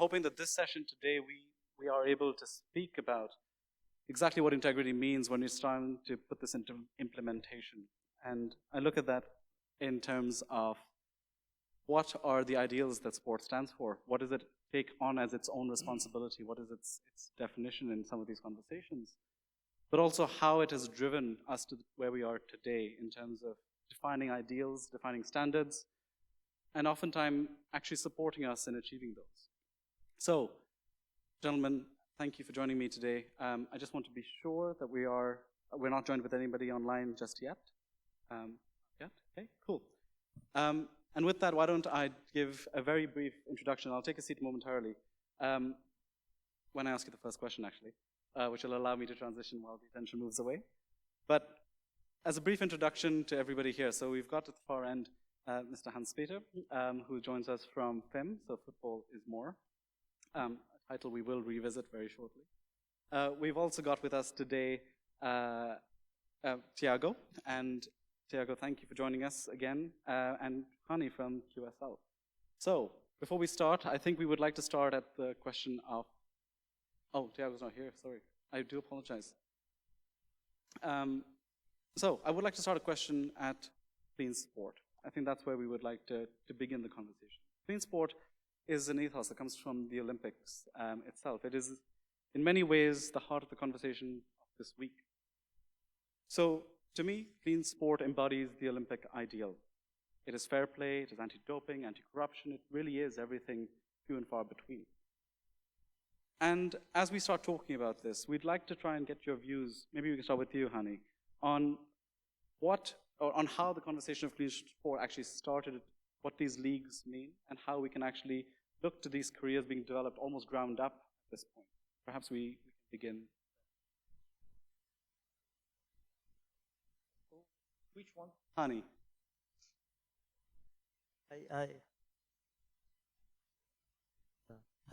hoping that this session today we are able to speak about exactly what integrity means when it's trying to put this into implementation. And I look at that in terms of what are the ideals that sport stands for? What does it take on as its own responsibility? What is its definition in some of these conversations? But also how it has driven us to where we are today in terms of defining ideals, defining standards, and oftentimes actually supporting us in achieving those. So, gentlemen, thank you for joining me today. I just want to be sure that we're not joined with anybody online just yet. Yet? Okay, cool. And with that, why don't I give a very brief introduction. I'll take a seat momentarily when I ask you the first question, actually, which will allow me to transition while the attention moves away. But as a brief introduction to everybody here, so we've got at the far end Mr. Hans-Peter, who joins us from FIM, so Football is More, a title we will revisit very shortly. We've also got with us today Tiago, and Tiago, thank you for joining us again, and Hani from QSL. So, before we start, I think we would like to start at the question of, oh, Tiago's not here, sorry. I do apologize. So, I would like to start a question at clean sport. I think that's where we would like to begin the conversation. Clean sport is an ethos that comes from the Olympics itself. It is, in many ways, the heart of the conversation of this week. So, to me, clean sport embodies the Olympic ideal. It is fair play, it is anti-doping, anti-corruption, it really is everything few and far between. And as we start talking about this, we'd like to try and get your views, maybe we can start with you, Hani, on on how the conversation of clean sport actually started, what these leagues mean, and how we can actually look to these careers being developed almost ground up at this point. Perhaps we can begin. Which one? Hani.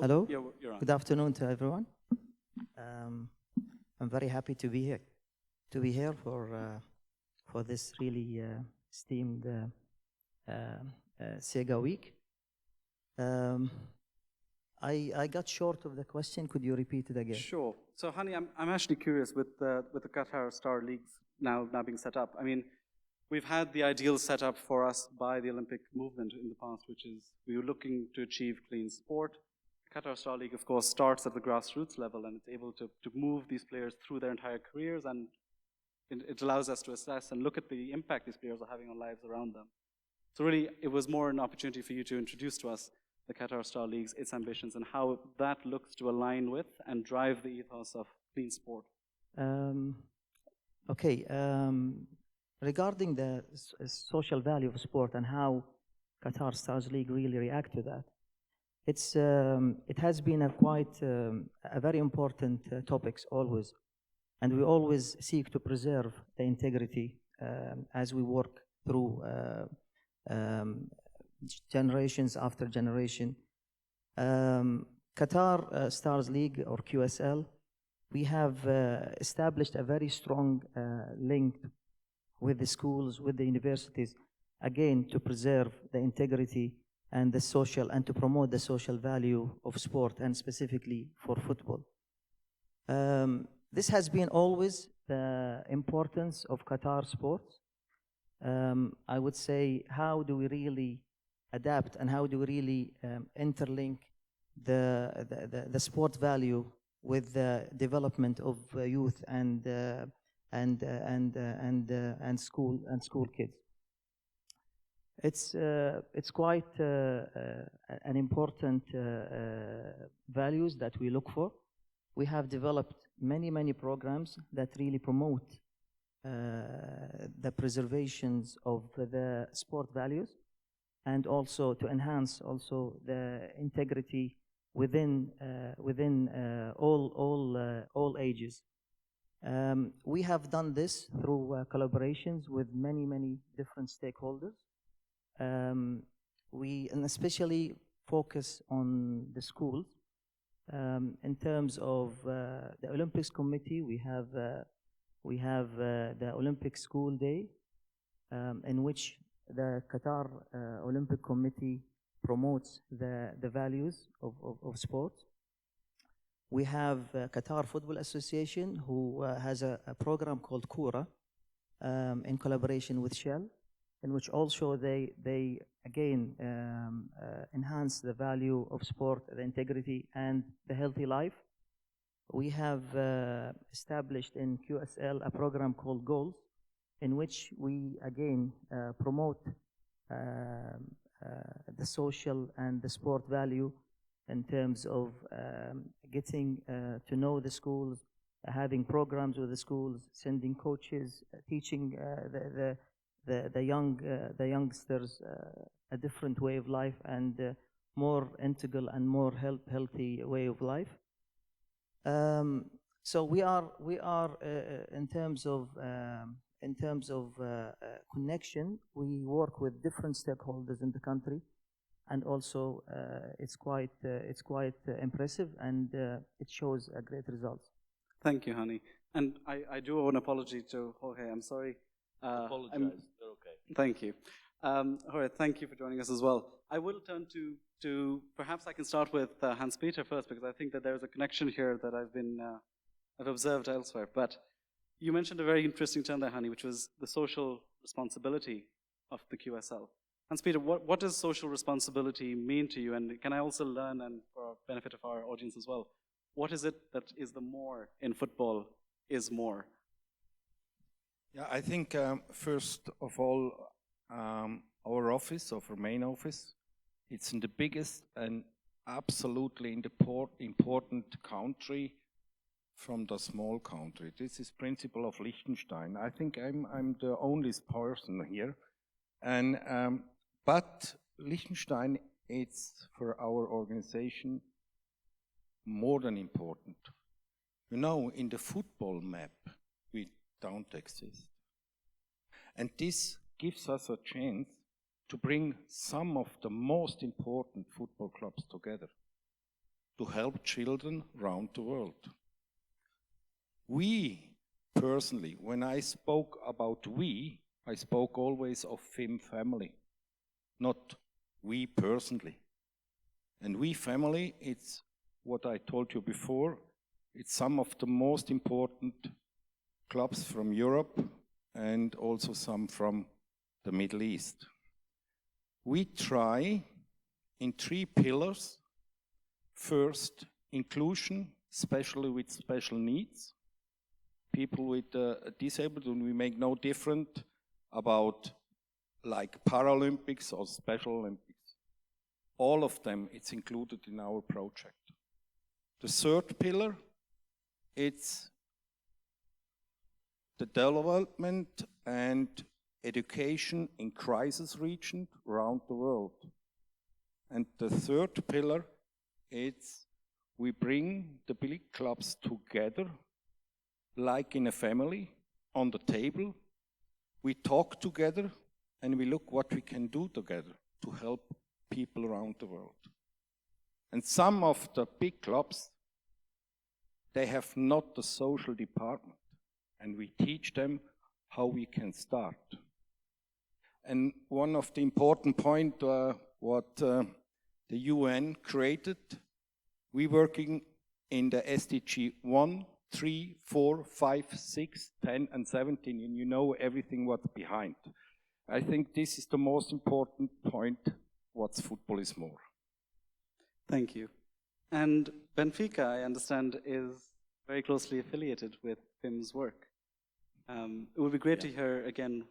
Hello. You're on. Good afternoon to everyone. I'm very happy to be here for this really esteemed Siga week. I got short of the question. Could you repeat it again? Sure. So, Hani, I'm actually curious with the Qatar Star Leagues now being set up. I mean, we've had the ideal set up for us by the Olympic movement in the past, which is we were looking to achieve clean sport. The Qatar Star League, of course, starts at the grassroots level, and it's able to move these players through their entire careers, and it allows us to assess and look at the impact these players are having on lives around them. So really, it was more an opportunity for you to introduce to us the Qatar Star Leagues, its ambitions, and how that looks to align with and drive the ethos of clean sport. Okay. Regarding the social value of sport and how Qatar Stars League really react to that, it has been a very important topics always, and we always seek to preserve the integrity as we work through generations after generation. Qatar Stars League, or QSL, we have established a very strong link with the schools, with the universities, again, to preserve the integrity and to promote the social value of sport, and specifically for football. This has been always the importance of Qatar sports. I would say, how do we really adapt and how do we really interlink the sport value with the development of youth and school kids? It's quite an important values that we look for. We have developed many programs that really promote the preservations of the sport values, and also to enhance also the integrity within all ages. We have done this through collaborations with many different stakeholders. We especially focus on the schools. In terms of the Olympics Committee, we have the Olympic School Day, in which the Qatar Olympic Committee promotes the values of sport. We have Qatar Football Association, who has a program called Kura in collaboration with Shell, in which also they again enhance the value of sport, the integrity, and the healthy life. We have established in QSL a program called Goals, in which we again promote the social and the sport value in terms of getting to know the schools, having programs with the schools, sending coaches, teaching the youngsters a different way of life and more integral and more healthy way of life. So we are in terms of connection, we work with different stakeholders in the country, and also it's quite impressive, and it shows a great results. Thank you, Hani. And I do owe an apology to Jorge. I'm sorry. Apologize. They're okay. Thank you. Jorge, thank you for joining us as well. I will turn to perhaps I can start with Hans-Peter first, because I think that there's a connection here that I've observed elsewhere. But you mentioned a very interesting term there, Hani, which was the social responsibility of the QSL. Hans-Peter, what does social responsibility mean to you? And can I also learn, and for benefit of our audience as well, what is it that is the more in football is more? Yeah, I think first of all, our office, our main office, it's in the biggest and absolutely important country from the small country. This is principle of Liechtenstein. I think I'm the only person here, and but Liechtenstein, it's for our organization more than important. You know, in the football map, we don't exist. And this gives us a chance to bring some of the most important football clubs together to help children around the world. We, personally, when I spoke about we, I spoke always of FIM family, not we personally. And we family, it's what I told you before, it's some of the most important clubs from Europe and also some from the Middle East. We try in 3 pillars. First, inclusion, especially with special needs. People with disabled, and we make no different about like Paralympics or Special Olympics. All of them, it's included in our project. The third pillar, it's the development and education in crisis regions around the world. And the third pillar, it's we bring the big clubs together, like in a family, on the table. We talk together and we look what we can do together to help people around the world. And some of the big clubs, they have not the social department, and we teach them how we can start. And one of the important points, what the UN created, we working in the SDG 1, 3, 4, 5, 6, 10, and 17, and you know everything what's behind. I think this is the most important point, what's football is more. Thank you. And Benfica, I understand, is very closely affiliated with FIM's work. It would be great to hear, again,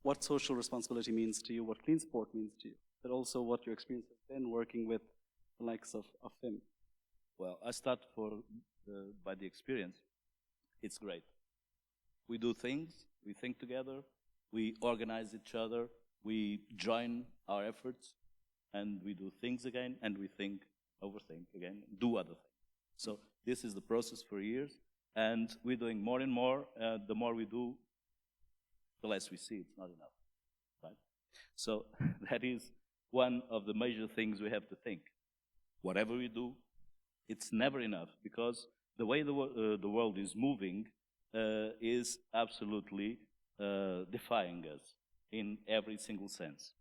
what social responsibility means to you, what clean sport means to you, but also what your experience has been working with the likes of FIM. Well, I start by the experience. It's great. We do things, we think together, we organize each other, we join our efforts, and we do things again, and we think, overthink again, do other things. So this is the process for years, and we're doing more and more. The more we do, the less we see. It's not enough, right? So that is one of the major things we have to think. Whatever we do, it's never enough, because the way the world is moving is absolutely defying us in every single sense.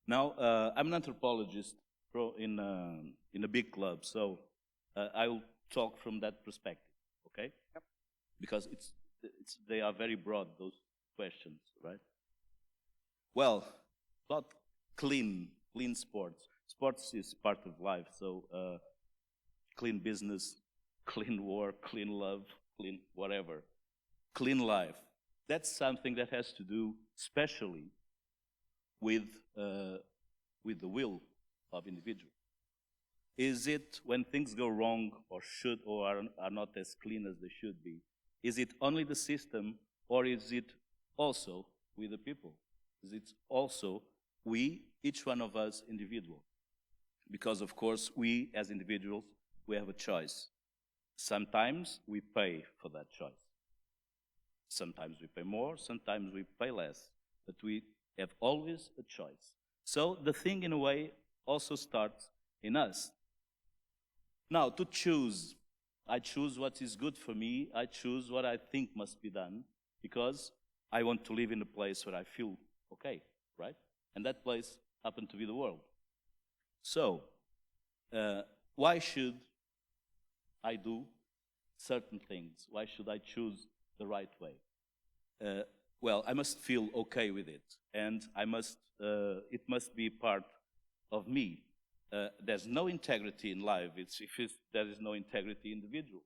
Now, I'm an anthropologist in a big club, so I'll talk from that perspective, okay? Yep. Because they are very broad, those questions, right? Well, about clean sports. Sports is part of life, so clean business, clean war, clean love, clean whatever, clean life. That's something that has to do especially with the will of individuals. Is it when things go wrong or are not as clean as they should be? Is it only the system, or is it also with the people? Is it also we, each one of us, individual? Because of course, we as individuals, we have a choice. Sometimes we pay for that choice. Sometimes we pay more, sometimes we pay less, but we have always a choice. So the thing, in a way, also starts in us. Now, to choose, I choose what is good for me, I choose what I think must be done, because I want to live in a place where I feel okay, right? And that place happened to be the world. So, why should I do certain things? Why should I choose the right way? Well, I must feel okay with it, and it must be part of me. There's no integrity in life if there is no integrity in individuals.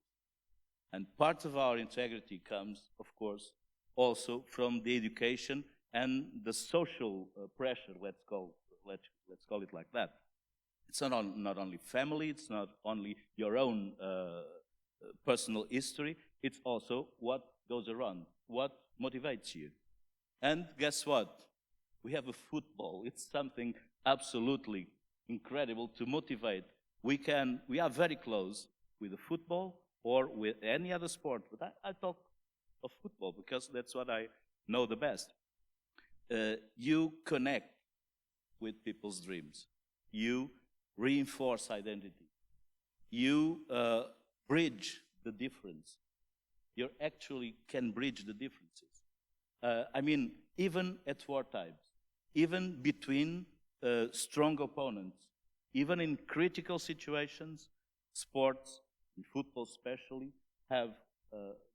And part of our integrity comes, of course, also from the education and the social pressure, let's call it like that. It's not only family, it's not only your own personal history, it's also what goes around, what motivates you. And guess what? We have a football. It's something absolutely incredible to motivate. We are very close with the football or with any other sport, but I talk of football because that's what I know the best. You connect with people's dreams. You reinforce identity. You bridge the difference. You actually can bridge the differences. I mean, even at war times, even between strong opponents, even in critical situations, sports, and football especially, have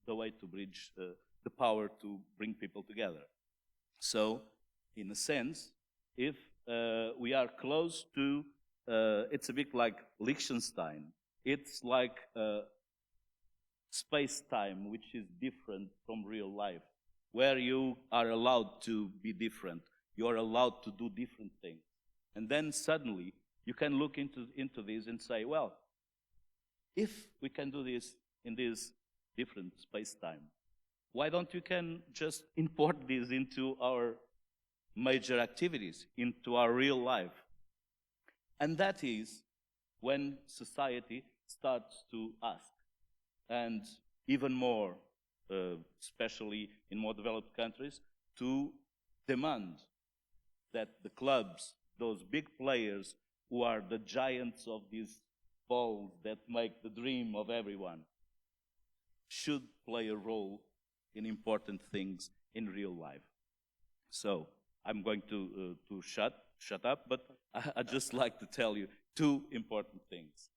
the way to bridge the power to bring people together. So, in a sense, if we are close to, it's a bit like Liechtenstein. It's like space-time, which is different from real life, where you are allowed to be different. You are allowed to do different things. And then suddenly, you can look into this and say, well, if we can do this in this different space-time, why don't we can just import this into our major activities, into our real life? And that is when society starts to ask, and even more, especially in more developed countries, to demand that the clubs, those big players who are the giants of these balls that make the dream of everyone, should play a role in important things in real life. So I'm going to shut up, but I'd just like to tell you two important things.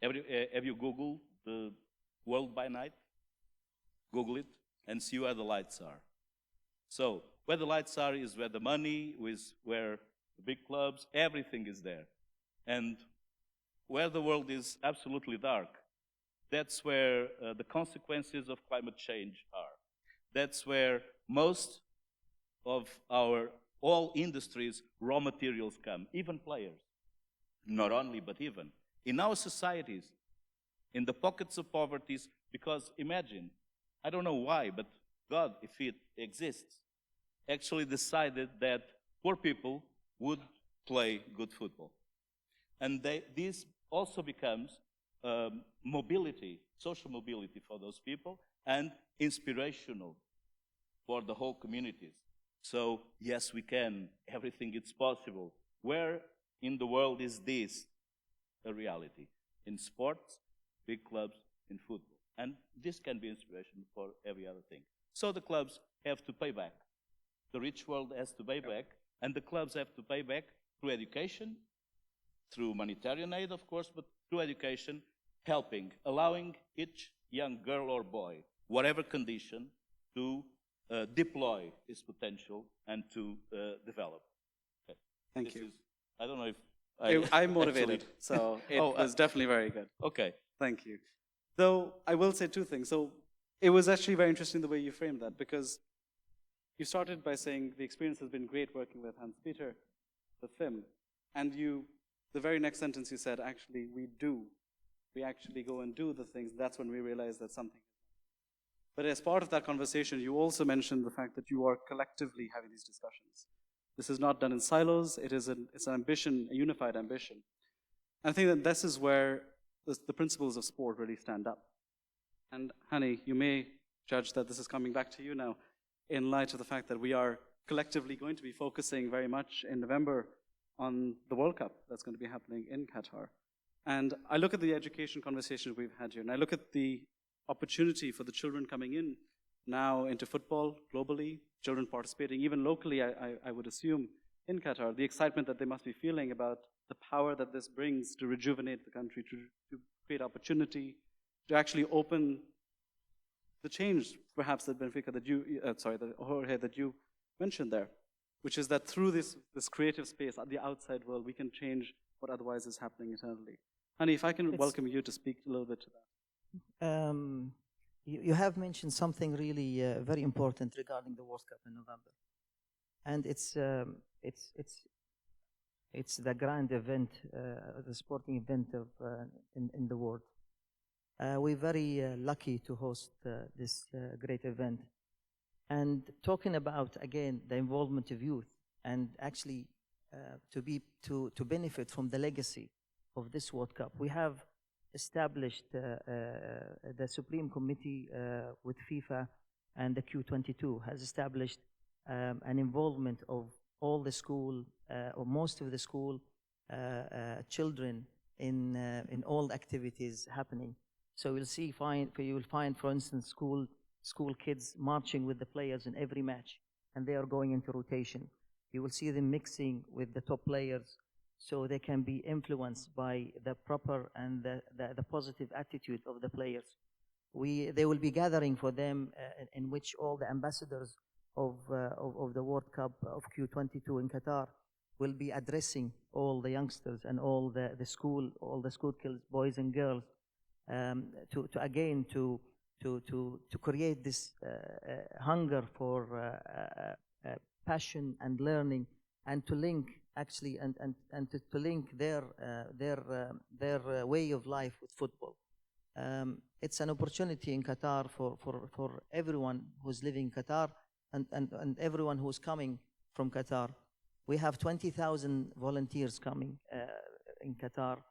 Have you Googled the world by night? Google it and see where the lights are. So where the lights are is where the money is, where the big clubs, everything is there. And where the world is absolutely dark, that's where the consequences of climate change are. That's where most of all industries, raw materials come, even players. Not only, but even. In our societies, in the pockets of poverty, because imagine, I don't know why, but God, if it exists, actually decided that poor people would play good football. And this also becomes mobility, social mobility for those people, and inspirational for the whole communities. So, yes, we can. Everything is possible. Where in the world is this a reality? In sports, big clubs, in football. And this can be inspiration for every other thing. So the clubs have to pay back. The rich world has to pay back, and the clubs have to pay back through education, through humanitarian aid, of course, but through education, helping, allowing each young girl or boy, whatever condition, to deploy his potential and to develop. Okay. Thank you. I don't know if I'm motivated, actually- so it Oh, was definitely very good. Okay. Thank you. Though I will say two things. So it was actually very interesting the way you framed that, because you started by saying the experience has been great working with Hans-Peter, with Fim, and the very next sentence you said, actually, we actually go and do the things. That's when we realize that something. But as part of that conversation, you also mentioned the fact that you are collectively having these discussions. This is not done in silos. It's an ambition, a unified ambition. And I think that this is where the principles of sport really stand up. And Hani, you may judge that this is coming back to you now in light of the fact that we are collectively going to be focusing very much in November on the World Cup that's going to be happening in Qatar. And I look at the education conversation we've had here, and I look at the opportunity for the children coming in now into football globally, children participating even locally, I would assume, in Qatar, the excitement that they must be feeling about the power that this brings to rejuvenate the country, to create opportunity, to actually open the change, perhaps, that Benfica, Jorge, that you mentioned there, which is that through this creative space at the outside world, we can change what otherwise is happening internally. Honey, if I can welcome you to speak a little bit to that. You have mentioned something really very important regarding the World Cup in November, and it's the grand event, the sporting event in the world. We're very lucky to host this great event, and talking about again the involvement of youth, and actually to benefit from the legacy of this World Cup. We have established the Supreme Committee with FIFA and the Q22 has established an involvement of all the school or most of the school children in all the activities happening. So you will find, for instance, school kids marching with the players in every match, and they are going into rotation. You will see them mixing with the top players, so they can be influenced by the proper and the positive attitude of the players. They will be gathering for them in which all the ambassadors of the World Cup of Q22 in Qatar will be addressing all the youngsters and all the school kids, boys and girls, to create this hunger for passion and learning, and to link actually and to link their way of life with football. It's an opportunity in Qatar for everyone who's living in Qatar and everyone who's coming from Qatar. We have 20,000 volunteers coming in Qatar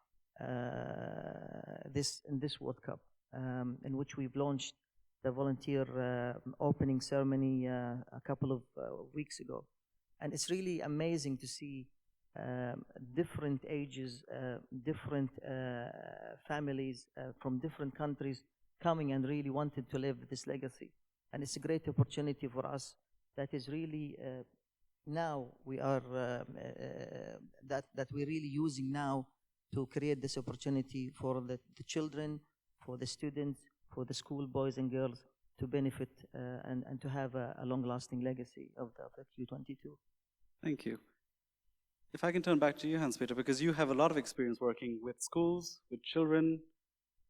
in this World Cup, in which we've launched the volunteer opening ceremony a couple of weeks ago. And it's really amazing to see different ages, different families from different countries coming and really wanted to live this legacy. And it's a great opportunity for us that is really now we are that we're really using now to create this opportunity for the children, for the students, for the school boys and girls to benefit and to have a long-lasting legacy of the Q22. Thank you. If I can turn back to you, Hans-Peter, because you have a lot of experience working with schools, with children,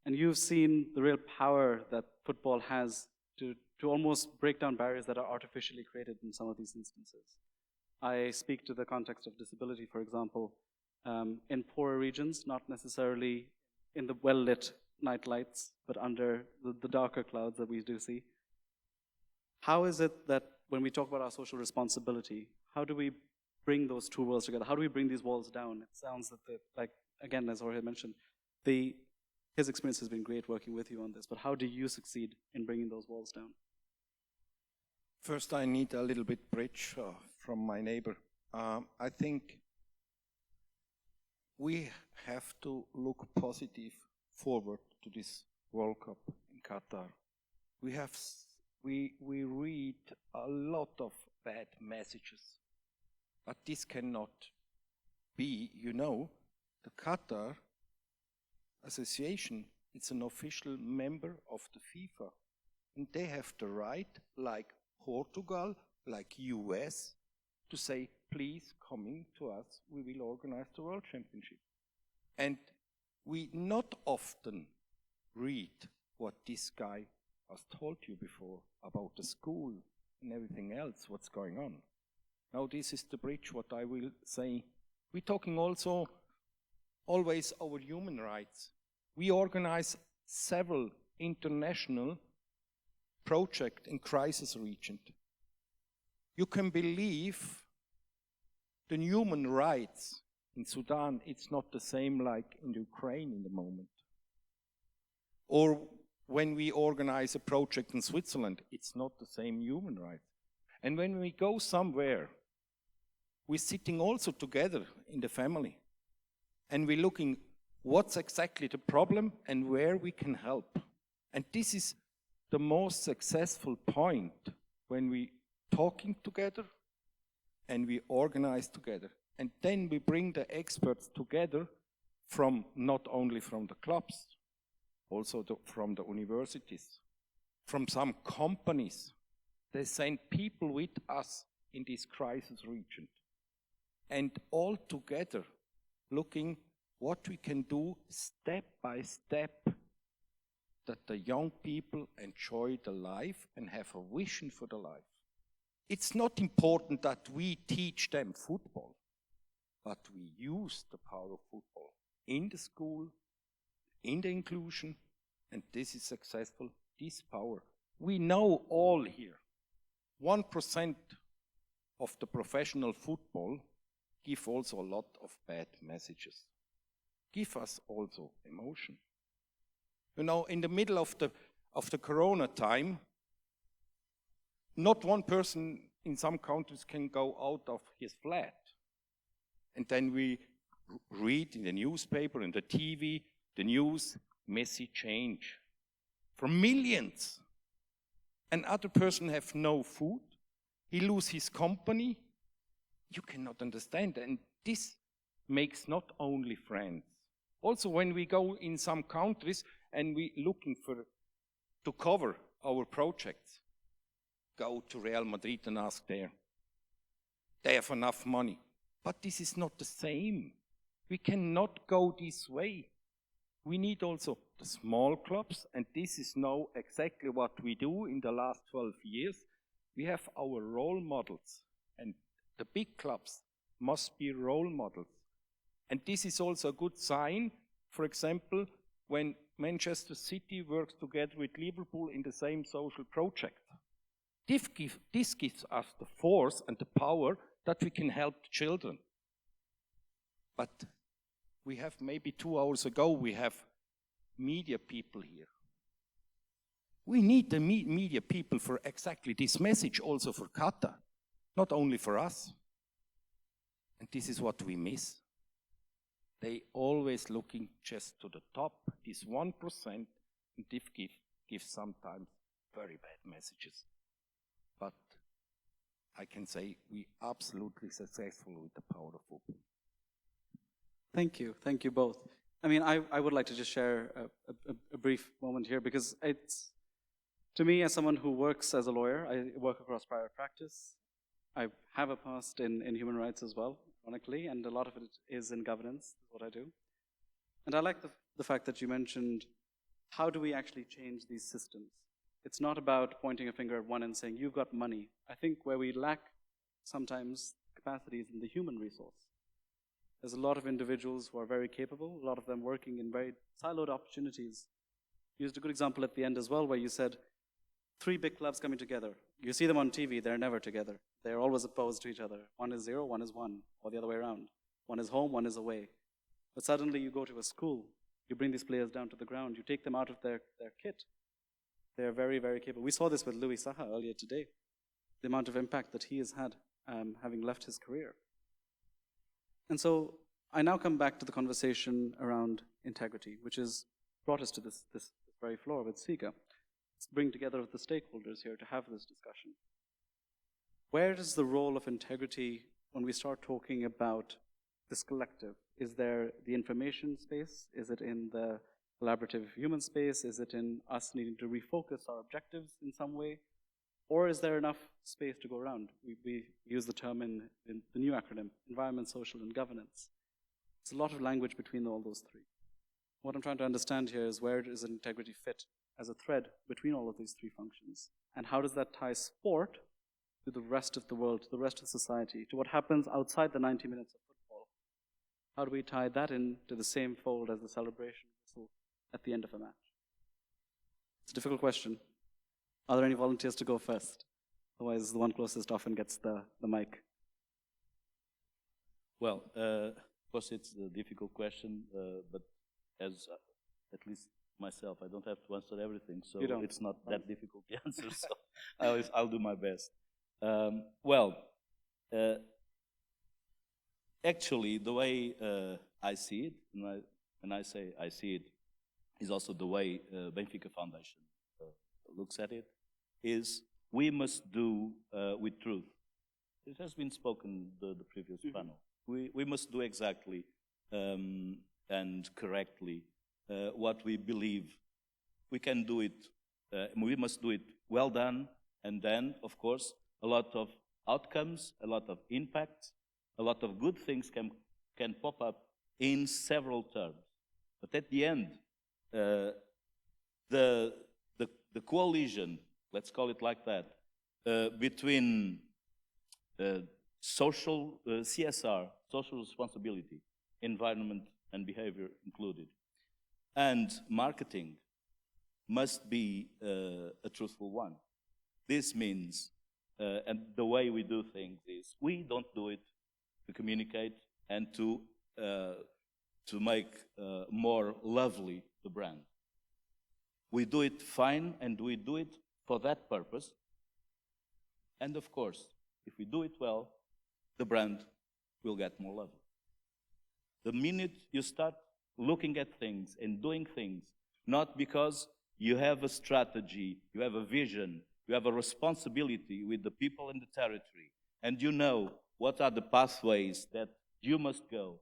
and you've seen the real power that football has to almost break down barriers that are artificially created in some of these instances. I speak to the context of disability, for example, in poorer regions, not necessarily in the well-lit night lights, but under the darker clouds that we do see. How is it that when we talk about our social responsibility, how do we bring those two worlds together? How do we bring these walls down? It sounds that, again, as Jorge mentioned, his experience has been great working with you on this, but how do you succeed in bringing those walls down? First, I need a little bit bridge from my neighbor. I think we have to look positive forward to this World Cup in Qatar. We read a lot of bad messages. But this cannot be, you know, the Qatar Association, it's an official member of the FIFA. And they have the right, like Portugal, like US, to say, please come in to us, we will organize the World Championship. And we not often read what this guy has told you before about the school and everything else, what's going on. Now this is the bridge, what I will say. We're talking also always our human rights. We organize several international projects in crisis region. You can believe the human rights in Sudan, it's not the same like in Ukraine in the moment. Or when we organize a project in Switzerland, it's not the same human rights. And when we go somewhere, we're sitting also together in the family. And we're looking what's exactly the problem and where we can help. And this is the most successful point when we talking together and we organize together. And then we bring the experts together from not only from the clubs, also from the universities, from some companies. They send people with us in this crisis region. And all together looking what we can do step by step that the young people enjoy the life and have a vision for the life. It's not important that we teach them football, but we use the power of football in the school, in the inclusion, and this is successful, this power. We know all here, 1% of the professional football give also a lot of bad messages. Give us also emotion. You know, in the middle of the Corona time, not one person in some countries can go out of his flat. And then we read in the newspaper, in the TV, the news, Messi change. For millions. Another person have no food. He lose his company. You cannot understand. And this makes not only friends. Also, when we go in some countries and we looking to cover our projects, go to Real Madrid and ask there. They have enough money. But this is not the same. We cannot go this way. We need also the small clubs, and this is now exactly what we do in the last 12 years. We have our role models, and the big clubs must be role models. And this is also a good sign, for example, when Manchester City works together with Liverpool in the same social project. This gives us the force and the power that we can help children. But we have maybe 2 hours ago, we have media people here. We need the media people for exactly this message, also for Qatar, not only for us. And this is what we miss. They always looking just to the top, this 1%, and this gives sometimes very bad messages. But I can say we absolutely successful with the power of football. Thank you both. I mean, I would like to just share a brief moment here, because it's, to me, as someone who works as a lawyer, I work across private practice. I have a past in human rights as well, ironically, and a lot of it is in governance, what I do. And I like the fact that you mentioned, how do we actually change these systems? It's not about pointing a finger at one and saying, you've got money. I think where we lack sometimes capacities in the human resource. There's a lot of individuals who are very capable, a lot of them working in very siloed opportunities. You used a good example at the end as well, where you said, 3 big clubs coming together. You see them on TV, they're never together. They're always opposed to each other. One is 0, one is 1, or the other way around. One is home, one is away. But suddenly you go to a school, you bring these players down to the ground, you take them out of their kit. They're very, very capable. We saw this with Louis Saha earlier today, the amount of impact that he has had having left his career. And so I now come back to the conversation around integrity, which has brought us to this very floor with Siga. Let's bring together the stakeholders here to have this discussion. where is the role of integrity when we start talking about this collective? Is there the information space? Is it in the collaborative human space? Is it in us needing to refocus our objectives in some way? Or is there enough space to go around? We use the term in the new acronym, environment, social, and governance. It's a lot of language between all those three. What I'm trying to understand here is where does integrity fit as a thread between all of these three functions? And how does that tie sport to the rest of the world, to the rest of society, to what happens outside the 90 minutes of football? How do we tie that into the same fold as the celebration whistle at the end of a match? It's a difficult question. Are there any volunteers to go first? Otherwise, the one closest often gets the mic. Well, of course, it's a difficult question, but as at least myself, I don't have to answer everything, so it's not that difficult to answer, so I'll do my best. Actually, the way I see it, and I say I see it, is also the way Benfica Foundation looks at it, is we must do with truth. It has been spoken the previous panel. We must do exactly and correctly what we believe. We can do it, we must do it well done, and then, of course, a lot of outcomes, a lot of impact, a lot of good things can pop up in several terms. But at the end, the coalition, let's call it like that, between social CSR, social responsibility, environment and behavior included, and marketing must be a truthful one. This means, and the way we do things is, we don't do it to communicate and to make more lovely the brand. We do it fine, and we do it for that purpose. And of course, if we do it well, the brand will get more lovely. The minute you start looking at things and doing things, not because you have a strategy, you have a vision, you have a responsibility with the people in the territory, and you know what are the pathways that you must go.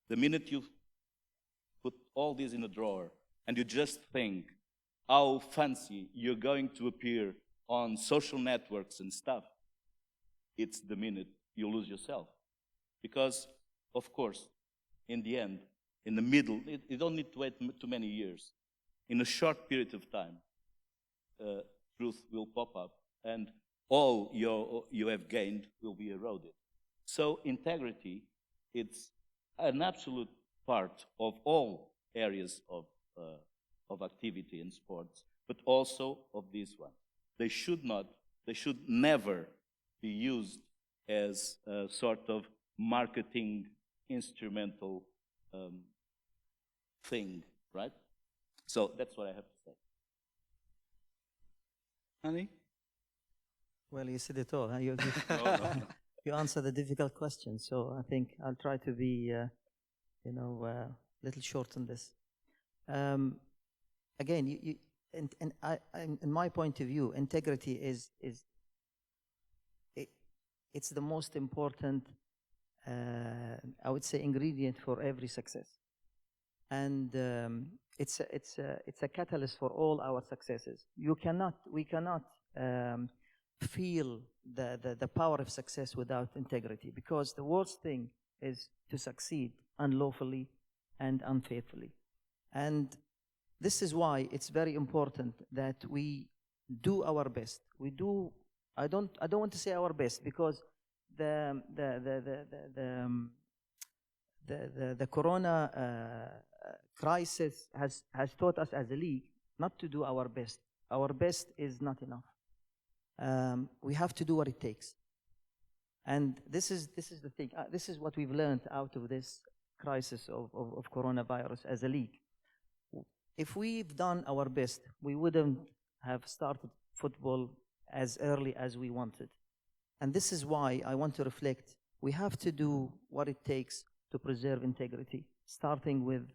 The minute you put all this in a drawer and you just think how fancy you're going to appear on social networks and stuff, it's the minute you lose yourself. Because, of course, in the end, in the middle, you don't need to wait too many years. In a short period of time, truth will pop up, and all you have gained will be eroded. So integrity, it's an absolute part of all areas of activity in sports, but also of this one. They should never be used as a sort of marketing instrumental thing, right? So that's what I have to say. Annie? Well, you said it all. Huh? You No. you answered the difficult question, so I think I'll try to be, a little short on this. Again, in my point of view, integrity it's the most important, I would say, ingredient for every success, and it's a catalyst for all our successes. We cannot feel the power of success without integrity, because the worst thing is to succeed unlawfully and unfaithfully. And this is why it's very important that we do our best. I don't want to say our best, because the corona crisis has taught us as a league not to do our best. Our best is not enough. We have to do what it takes. And this is the thing. This is what we've learned out of this crisis of coronavirus as a league. If we've done our best, we wouldn't have started football as early as we wanted. And this is why I want to reflect. We have to do what it takes to preserve integrity, starting with,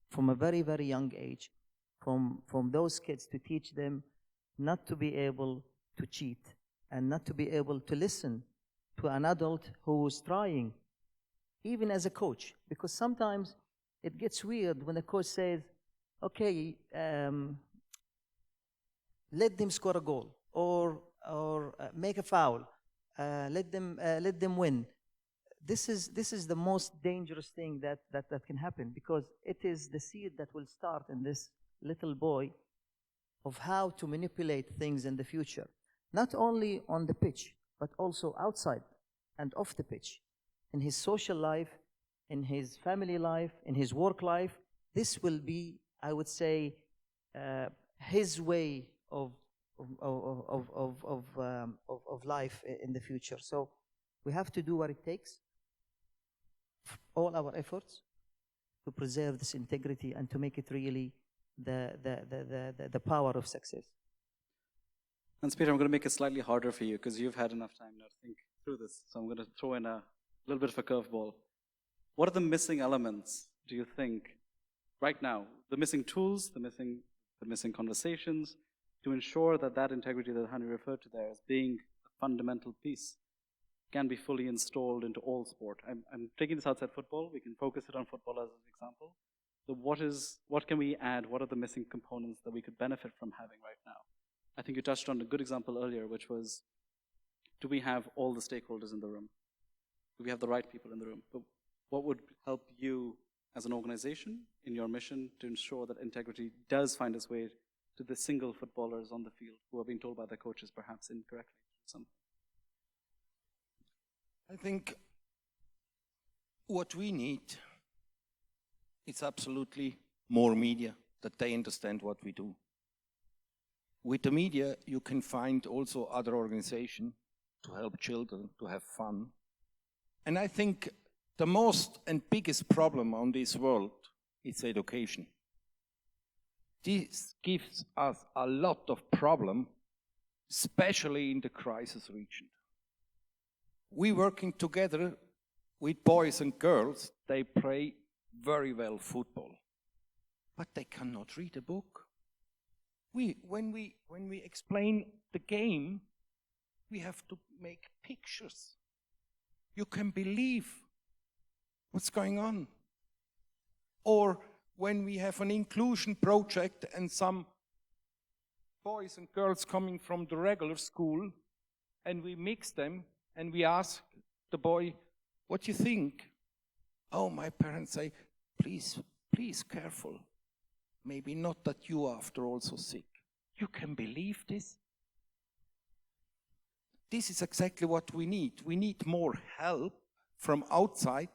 from a very, very young age, from those kids, to teach them not to be able to cheat and not to be able to listen to an adult who's trying, even as a coach. Because sometimes it gets weird when the coach says, okay, let them score a goal, or make a foul, let them win. This is the most dangerous thing that can happen, because it is the seed that will start in this little boy of how to manipulate things in the future, not only on the pitch, but also outside and off the pitch, in his social life, in his family life, in his work life. This will be, I would say, his way of life in the future. So we have to do what it takes, all our efforts, to preserve this integrity and to make it really the power of success. And Peter, I'm going to make it slightly harder for you because you've had enough time now to think through this. So I'm going to throw in a little bit of a curveball. What are the missing elements, do you think, right now? The missing tools, the missing conversations, to ensure that that integrity that Hani referred to there as being a fundamental piece can be fully installed into all sport. I'm taking this outside football. We can focus it on football as an example. So what can we add? What are the missing components that we could benefit from having right now? I think you touched on a good example earlier, which was, do we have all the stakeholders in the room? Do we have the right people in the room? But what would help you as an organization in your mission to ensure that integrity does find its way to the single footballers on the field who are being told by their coaches perhaps incorrectly? I think what we need is absolutely more media, that they understand what we do. With the media, you can find also other organizations to help children to have fun. And I think the most and biggest problem on this world is education. This gives us a lot of problem, especially in the crisis region. We working together with boys and girls, they play very well football, but they cannot read a book. When we explain the game, we have to make pictures. You can believe what's going on. Or when we have an inclusion project and some boys and girls coming from the regular school, and we mix them, and we ask the boy, what do you think? Oh, my parents say, please, careful. Maybe not that you are after also sick. You can believe this? This is exactly what we need. We need more help from outside.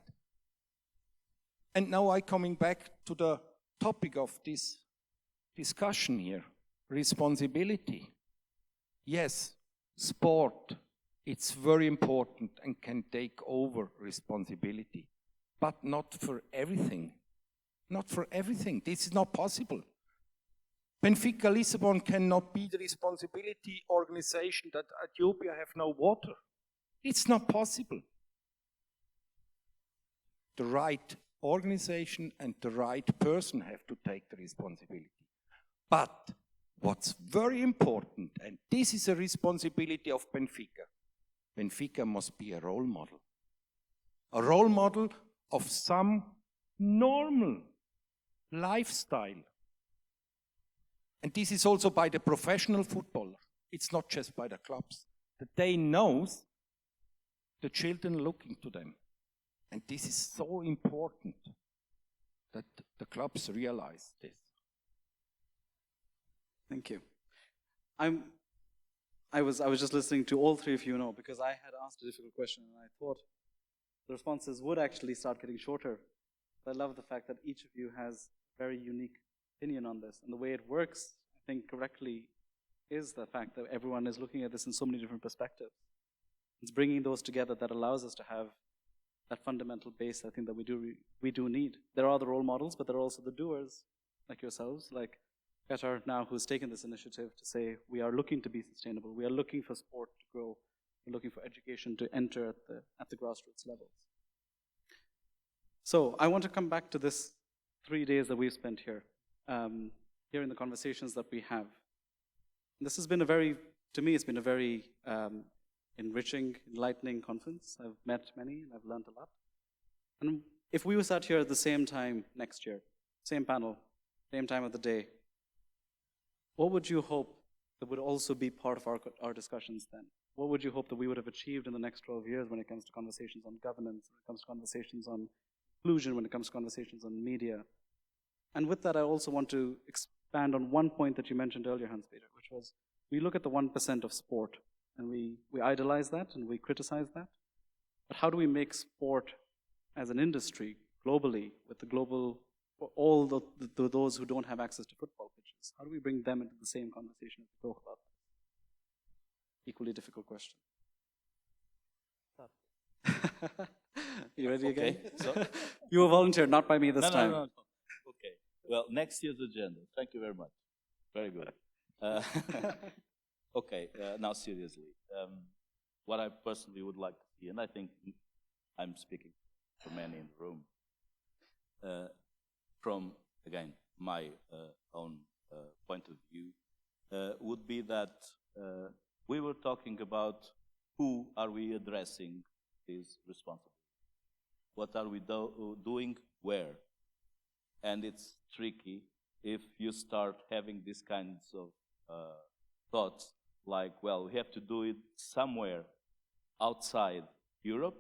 And now I'm coming back to the topic of this discussion here, responsibility. Yes, sport, it's very important and can take over responsibility, but not for everything. Not for everything. This is not possible. Benfica Lisbon cannot be the responsibility organization that Ethiopia have no water. It's not possible. The right organization and the right person have to take the responsibility. But what's very important, and this is a responsibility of Benfica, Benfica must be a role model. A role model of some normal lifestyle. And this is also by the professional footballer. It's not just by the clubs. That they know the children looking to them. And this is so important that the clubs realize this. Thank you. I was just listening to all three of you now because I had asked a difficult question and I thought the responses would actually start getting shorter. But I love the fact that each of you has a very unique opinion on this. And the way it works, I think correctly, is the fact that everyone is looking at this in so many different perspectives. It's bringing those together that allows us to have that fundamental base, I think, that we do need. There are the role models, but there are also the doers, like yourselves, like Qatar now, who's taken this initiative to say, we are looking to be sustainable. We are looking for sport to grow. We're looking for education to enter at the grassroots levels. So I want to come back to this 3 days that we've spent here, hearing the conversations that we have. This has been a very to me, it's been a very enriching, enlightening conference. I've met many, and I've learned a lot. And if we were sat here at the same time next year, same panel, same time of the day, what would you hope that would also be part of our discussions then? What would you hope that we would have achieved in the next 12 years when it comes to conversations on governance, when it comes to conversations on inclusion, when it comes to conversations on media? And with that, I also want to expand on one point that you mentioned earlier, Hans-Peter, which was we look at the 1% of sport, and we idolize that and we criticize that. But how do we make sport as an industry globally, with the global, for all those who don't have access to football pitches? How do we bring them into the same conversation as we talk about that? Equally difficult question. You ready again? So, You were volunteered, not by me this time. No. Okay. Well, next year's agenda. Thank you very much. Very good. Okay, now seriously. What I personally would like to see, and I think I'm speaking for many in the room, from, again, my own point of view, would be that we were talking about who are we addressing is responsible. What are we doing where? And it's tricky if you start having these kinds of thoughts like, well, we have to do it somewhere outside Europe,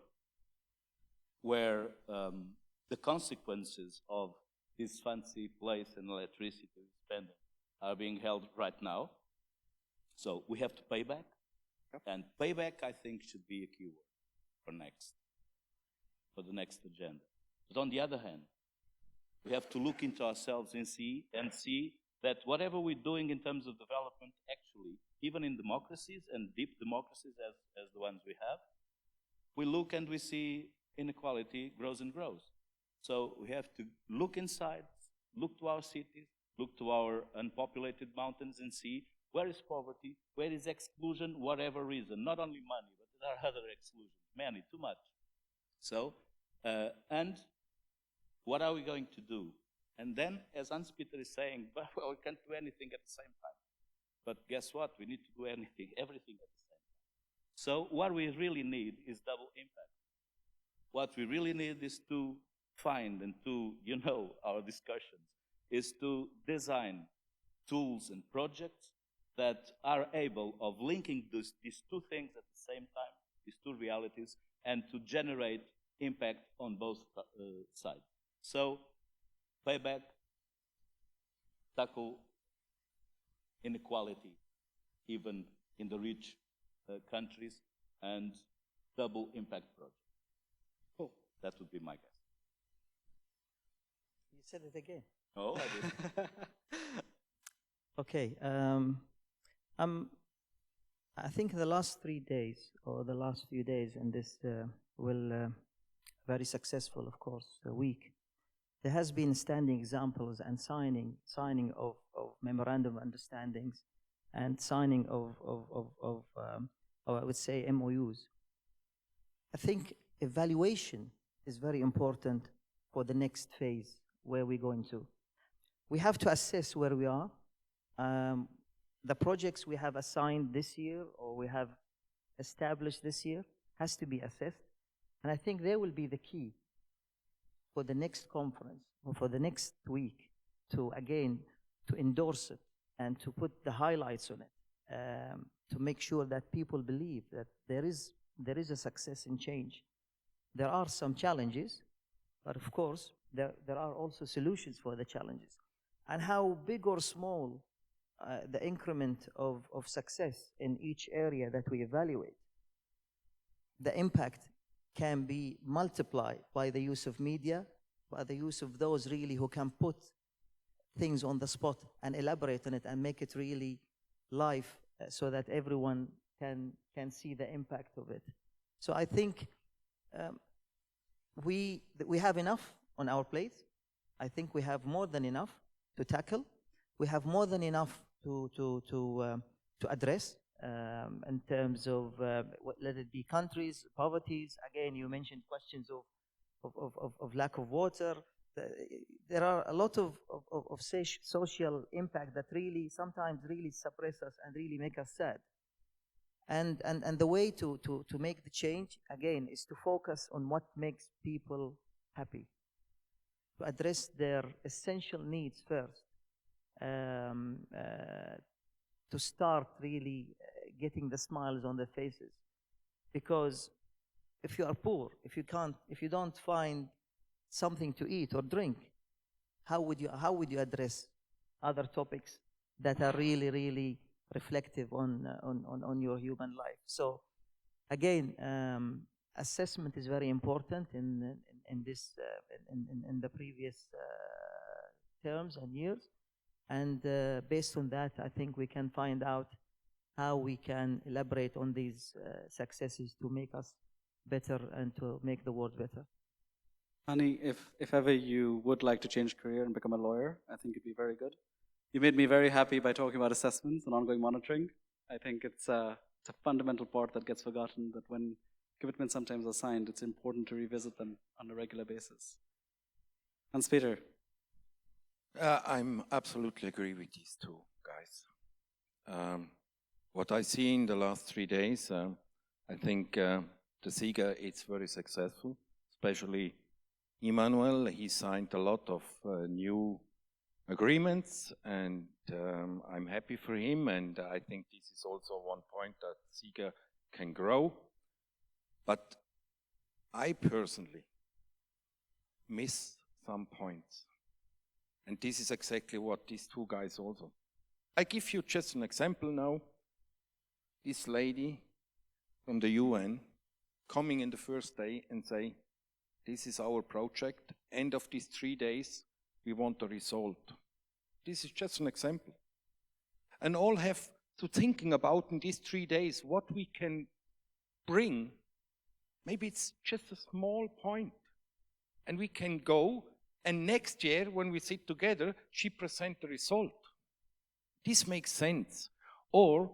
where the consequences of this fancy place and electricity spending are being held right now. So we have to pay back. Yep. And payback, I think, should be a keyword for the next agenda. But on the other hand, we have to look into ourselves and see that whatever we're doing in terms of development, actually, even in democracies and deep democracies as the ones we have, we look and we see inequality grows and grows. So we have to look inside, look to our cities, look to our unpopulated mountains and see where is poverty, where is exclusion, whatever reason, not only money, but there are other exclusions, many, too much. So, and what are we going to do? And then, as Hans-Peter is saying, well, we can't do anything at the same time. But guess what? We need to do everything at the same time. So what we really need is double impact. What we really need is to find and to, our discussions, is to design tools and projects that are able of linking these two things at the same time, these two realities, and to generate impact on both sides. So, payback, tackle inequality, even in the rich countries, and double impact project. Cool. That would be my guess. You said it again. Oh, I did. Okay. I think the last 3 days, or the last few days in this very successful, of course, week, there has been standing examples and signing of memorandum of understandings and signing of I would say MOUs. I think evaluation is very important for the next phase where we're going to. We have to assess where we are. The projects we have assigned this year or we have established this year has to be assessed. And I think they will be the key for the next conference or for the next week to endorse it and to put the highlights on it, to make sure that people believe that there is a success in change. There are some challenges, but of course, there are also solutions for the challenges. And how big or small the increment of success in each area that we evaluate, the impact can be multiplied by the use of media, by the use of those really who can put things on the spot and elaborate on it and make it really live so that everyone can see the impact of it. So I think we have enough on our plate. I think we have more than enough to tackle. We have more than enough to address in terms of let it be countries, poverties. Again, you mentioned questions of lack of water. There are a lot of social impact that really sometimes really suppress us and really make us sad. And the way to make the change, again, is to focus on what makes people happy, to address their essential needs first, to start really getting the smiles on their faces. Because if you are poor, if you don't find something to eat or drink, how would you address other topics that are really, really reflective on your human life? So again, assessment is very important in this in the previous terms and years, and based on that, I think we can find out how we can elaborate on these successes to make us better and to make the world better. Hani, if ever you would like to change career and become a lawyer, I think it'd be very good. You made me very happy by talking about assessments and ongoing monitoring. I think it's a fundamental part that gets forgotten, that when commitments sometimes are signed, it's important to revisit them on a regular basis. Hans-Peter. I'm absolutely agree with these two guys. What I see in the last 3 days, I think the Siga is very successful, especially Emmanuel. He signed a lot of new agreements, and I'm happy for him, and I think this is also one point that Siga can grow. But I personally miss some points, and this is exactly what these two guys also. I give you just an example now. This lady from the UN coming in the first day and say, this is our project, end of these 3 days, we want a result. This is just an example. And all have to thinking about in these 3 days what we can bring. Maybe it's just a small point. And we can go, and next year when we sit together, she present the result. This makes sense. Or,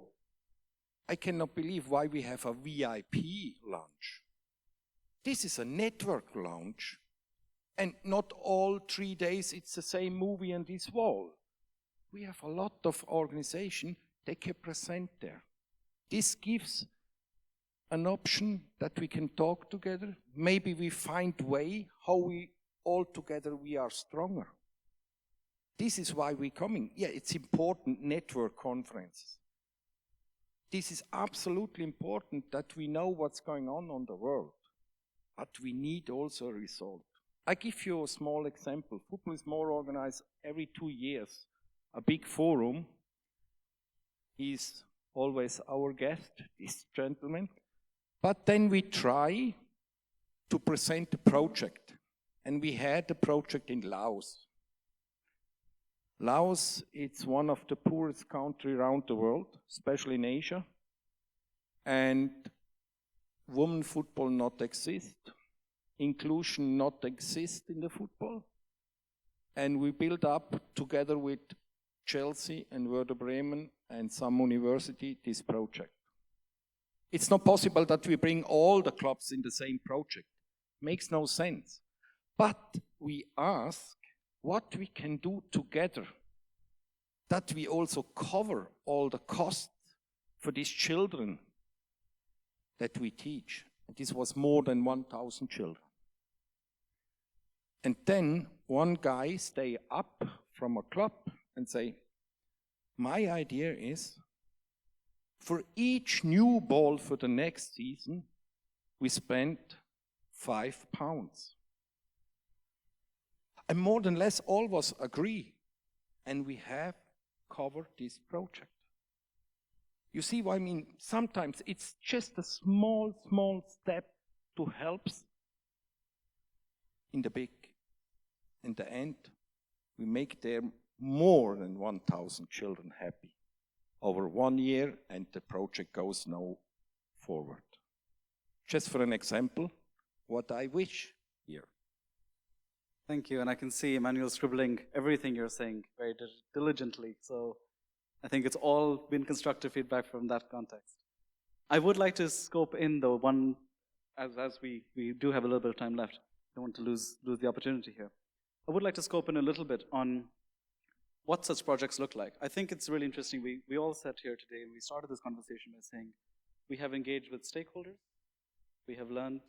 I cannot believe why we have a VIP lunch. This is a network lounge, and not all 3 days it's the same movie on this wall. We have a lot of organization, they can present there. This gives an option that we can talk together. Maybe we find way how we all together we are stronger. This is why we're coming. Yeah, it's important, network conferences. This is absolutely important that we know what's going on the world. But we need also a result. I give you a small example. Football is more organized every 2 years. A big forum. He's always our guest, this gentleman. But then we try to present the project. And we had a project in Laos. Laos, it's one of the poorest countries around the world, especially in Asia. And women football not exist. Inclusion not exist in the football. And we build up together with Chelsea and Werder Bremen and some university this project. It's not possible that we bring all the clubs in the same project. Makes no sense. But we ask what we can do together, that we also cover all the costs for these children that we teach. And this was more than 1,000 children. And then one guy stay up from a club and say, my idea is, for each new ball for the next season, we spent £5. And more than less all of us agree. And we have covered this project. You see what I mean? Sometimes it's just a small step to help in the big. In the end, we make there more than 1,000 children happy over 1 year, and the project goes now forward. Just for an example, what I wish here. Thank you, and I can see Emmanuel scribbling everything you're saying very diligently, so I think it's all been constructive feedback from that context. I would like to scope in, though, one, as we do have a little bit of time left. Don't want to lose the opportunity here. I would like to scope in a little bit on what such projects look like. I think it's really interesting. We all sat here today and we started this conversation by saying We have engaged with stakeholders. We have learned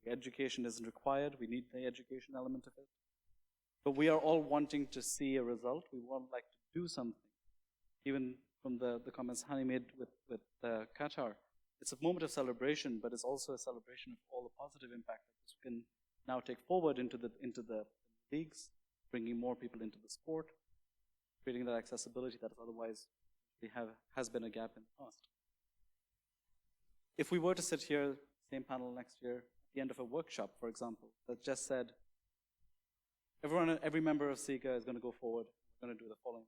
education isn't required. We need the education element of it. But we are all wanting to see a result. We want like to do something. Even from the comments Hani made with Qatar, it's a moment of celebration, but it's also a celebration of all the positive impact that this can now take forward into the leagues, bringing more people into the sport, creating that accessibility that otherwise has been a gap in the past. If we were to sit here, same panel next year, at the end of a workshop, for example, that just said, every member of SIGA is going to go forward, we're going to do the following.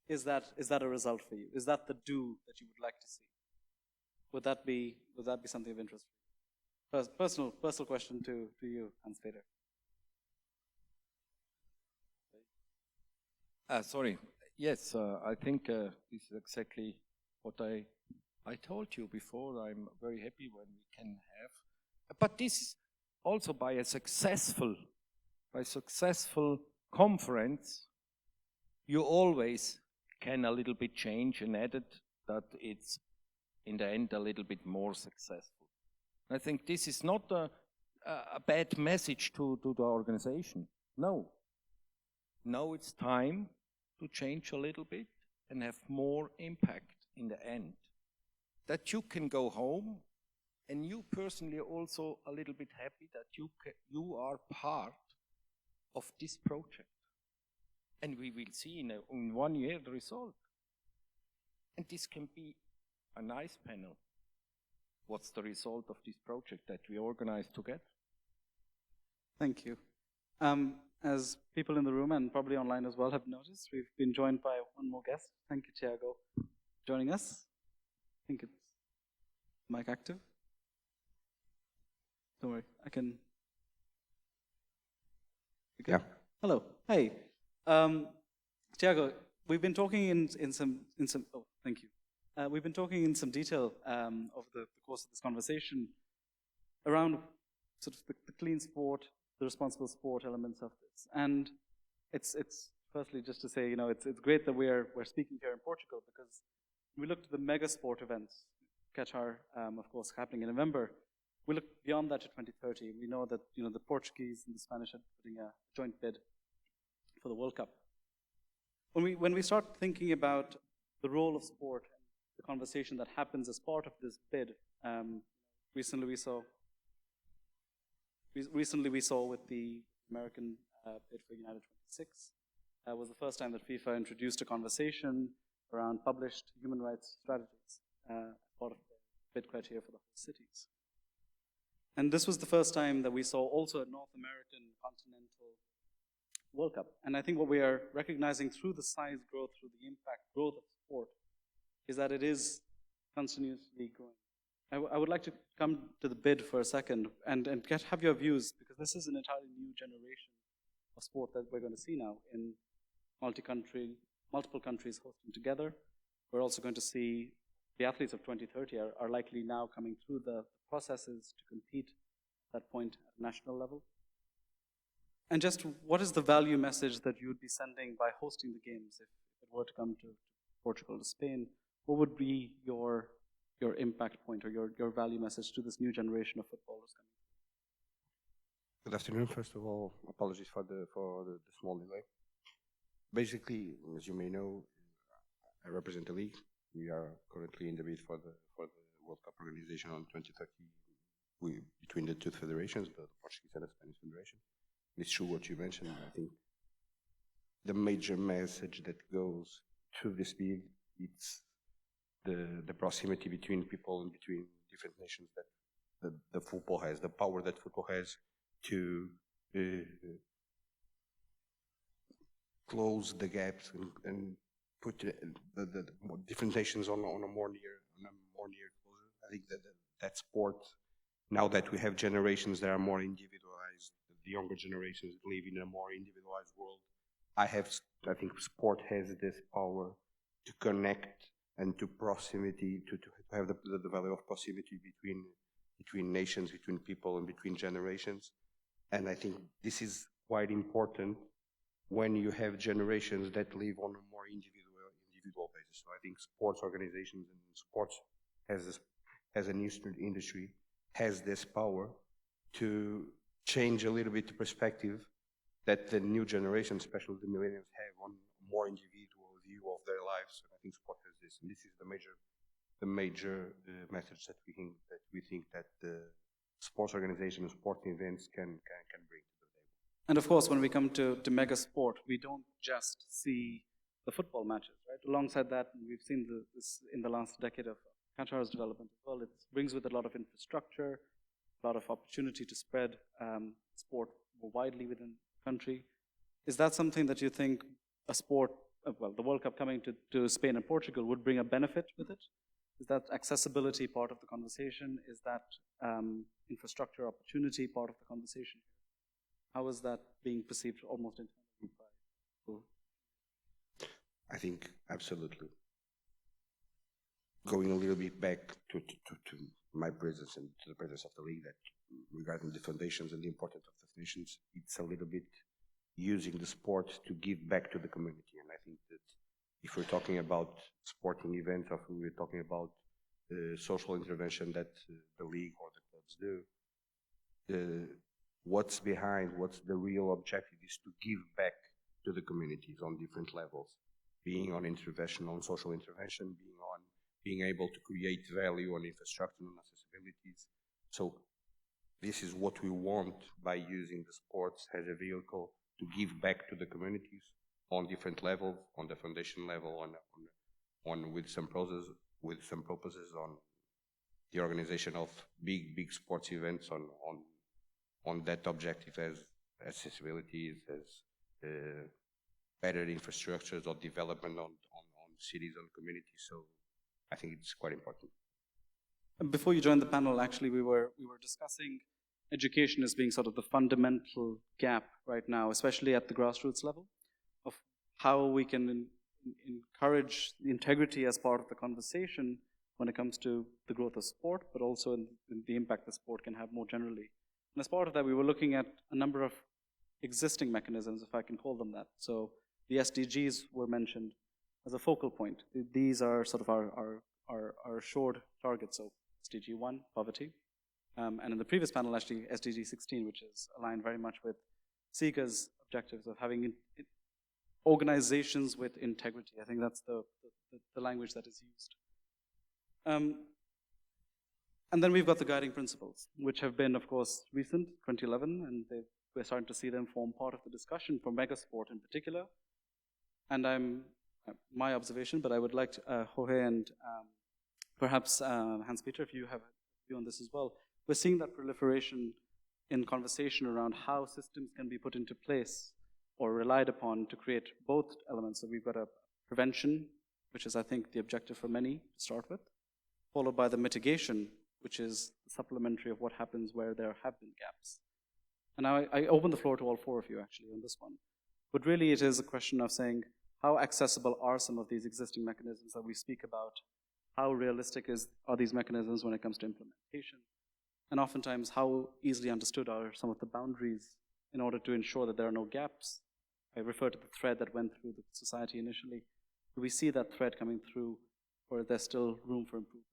Is that a result for you? Is that the do that you would like to see? Would that be something of interest for you? Personal question to you, Hans-Peter. Sorry. Yes, I think this is exactly what I told you before. I'm very happy when we can have. But this is also by a successful conference, you always can a little bit change and edit that it's in the end a little bit more successful. I think this is not a bad message to the organization. No. Now it's time to change a little bit and have more impact in the end. That you can go home and you personally also a little bit happy that you are part of this project. And we will see in 1 year the result. And this can be a nice panel. What's the result of this project that we organized together? Thank you. As people in the room and probably online as well have noticed, we've been joined by one more guest. Thank you, Thiago, for joining us. I think it's mic active. Don't worry, I can. Yeah. Hello. Hey. Thiago, we've been talking in some. Oh, thank you. We've been talking in some detail over the course of this conversation around sort of the clean sport, the responsible sport elements of this, and it's firstly just to say, it's great that we're speaking here in Portugal, because we looked at the mega sport events, Qatar, of course, happening in November. We look beyond that to 2030. We know that the Portuguese and the Spanish are putting a joint bid for the World Cup. When we start thinking about the role of sport and the conversation that happens as part of this bid, recently we saw with the American bid for United 26, was the first time that FIFA introduced a conversation around published human rights strategies as part of the bid criteria for the whole cities. And this was the first time that we saw also a North American continental World Cup. And I think what we are recognizing through the size growth, through the impact growth of sport, is that it is continuously growing. I would like to come to the bid for a second and have your views, because this is an entirely new generation of sport that we're going to see now in multiple countries hosting together. We're also going to see the athletes of 2030 are likely now coming through the processes to compete at that point at national level. And just what is the value message that you would be sending by hosting the games if it were to come to Portugal, to Spain? What would be your impact point or your value message to this new generation of footballers coming? Good afternoon. First of all, apologies for the small delay. Basically, as you may know, I represent the league. We are currently in the bid for the World Cup organization on 2030 between the two federations, the Portuguese and the Spanish federation. It's true what you mentioned. I think the major message that goes through this bid, it's the proximity between people and between different nations that the football has, the power that football has to close the gaps and put the different nations on a more near closer. I think that sport, now that we have generations that are more individualized, the younger generations live in a more individualized world. I think sport has this power to connect and to proximity, to have the value of proximity between nations, between people, and between generations. And I think this is quite important when you have generations that live on a more individual individual basis. So I think sports organizations and sports as an industry has this power to change a little bit the perspective that the new generation, especially the millennials, have on a more individual view of their lives. And I think sport has this, and this is the major message that we think that the sports organizations, sports events can bring to the table. And of course, when we come to mega sport, we don't just see the football matches, right? Alongside that, we've seen this in the last decade of Qatar's development as well. It brings with it a lot of infrastructure, a lot of opportunity to spread sport more widely within the country. Is that something that you think a sport, well, the World Cup coming to Spain and Portugal would bring a benefit with it? Is that accessibility part of the conversation? Is that infrastructure opportunity part of the conversation? How is that being perceived almost internally by people? I think absolutely. Going a little bit back to my presence and to the presence of the league, that regarding the foundations and the importance of the foundations, it's a little bit using the sport to give back to the community. And I think that if we're talking about sporting events, or if we're talking about social intervention that the league or the clubs do, what's the real objective is to give back to the communities on different levels, being on intervention, on social intervention, being able to create value on infrastructure and accessibilities. So this is what we want by using the sports as a vehicle to give back to the communities on different levels, on the foundation level, on with some purposes on the organization of big sports events on that objective as accessibilities, as better infrastructures or development on cities and communities. So I think it's quite important. Before you joined the panel, actually, we were discussing education as being sort of the fundamental gap right now, especially at the grassroots level, of how we can encourage the integrity as part of the conversation when it comes to the growth of sport, but also in the impact that sport can have more generally. And as part of that, we were looking at a number of existing mechanisms, if I can call them that. So the SDGs were mentioned as a focal point. These are sort of our short targets. So SDG 1, poverty. And in the previous panel, actually, SDG 16, which is aligned very much with Siga's objectives of having organizations with integrity. I think that's the language that is used. And then we've got the guiding principles, which have been, of course, recent, 2011, and we're starting to see them form part of the discussion for megasport in particular. And my observation, but I would like to, Jorge and perhaps Hans-Peter, if you have a view on this as well, we're seeing that proliferation in conversation around how systems can be put into place or relied upon to create both elements. So we've got a prevention, which is, I think, the objective for many to start with, followed by the mitigation, which is supplementary of what happens where there have been gaps. And now I open the floor to all four of you, actually, on this one. But really, it is a question of saying, how accessible are some of these existing mechanisms that we speak about? How realistic are these mechanisms when it comes to implementation? And oftentimes, how easily understood are some of the boundaries in order to ensure that there are no gaps? I refer to the thread that went through the society initially. Do we see that thread coming through, or is there still room for improvement?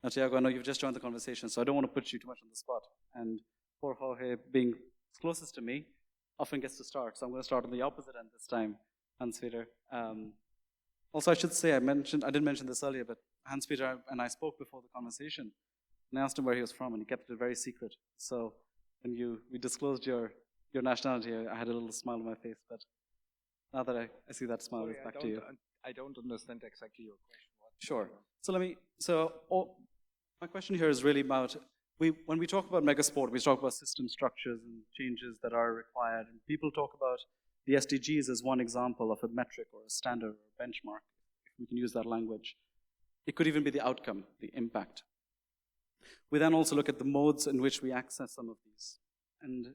Now, Tiago, I know you've just joined the conversation, so I don't want to put you too much on the spot. And poor Jorge, being closest to me, often gets to start. So I'm going to start on the opposite end this time, Hans-Peter. Also, I should say, I didn't mention this earlier, but Hans-Peter and I spoke before the conversation, and I asked him where he was from, and he kept it very secret. So when we disclosed your nationality, I had a little smile on my face, but now that I see that smile, it's back to you. I don't understand exactly your question. Sure. So my question here is really about, when we talk about megasport, we talk about system structures and changes that are required, and people talk about the SDGs as one example of a metric or a standard or a benchmark, if we can use that language. It could even be the outcome, the impact. We then also look at the modes in which we access some of these. And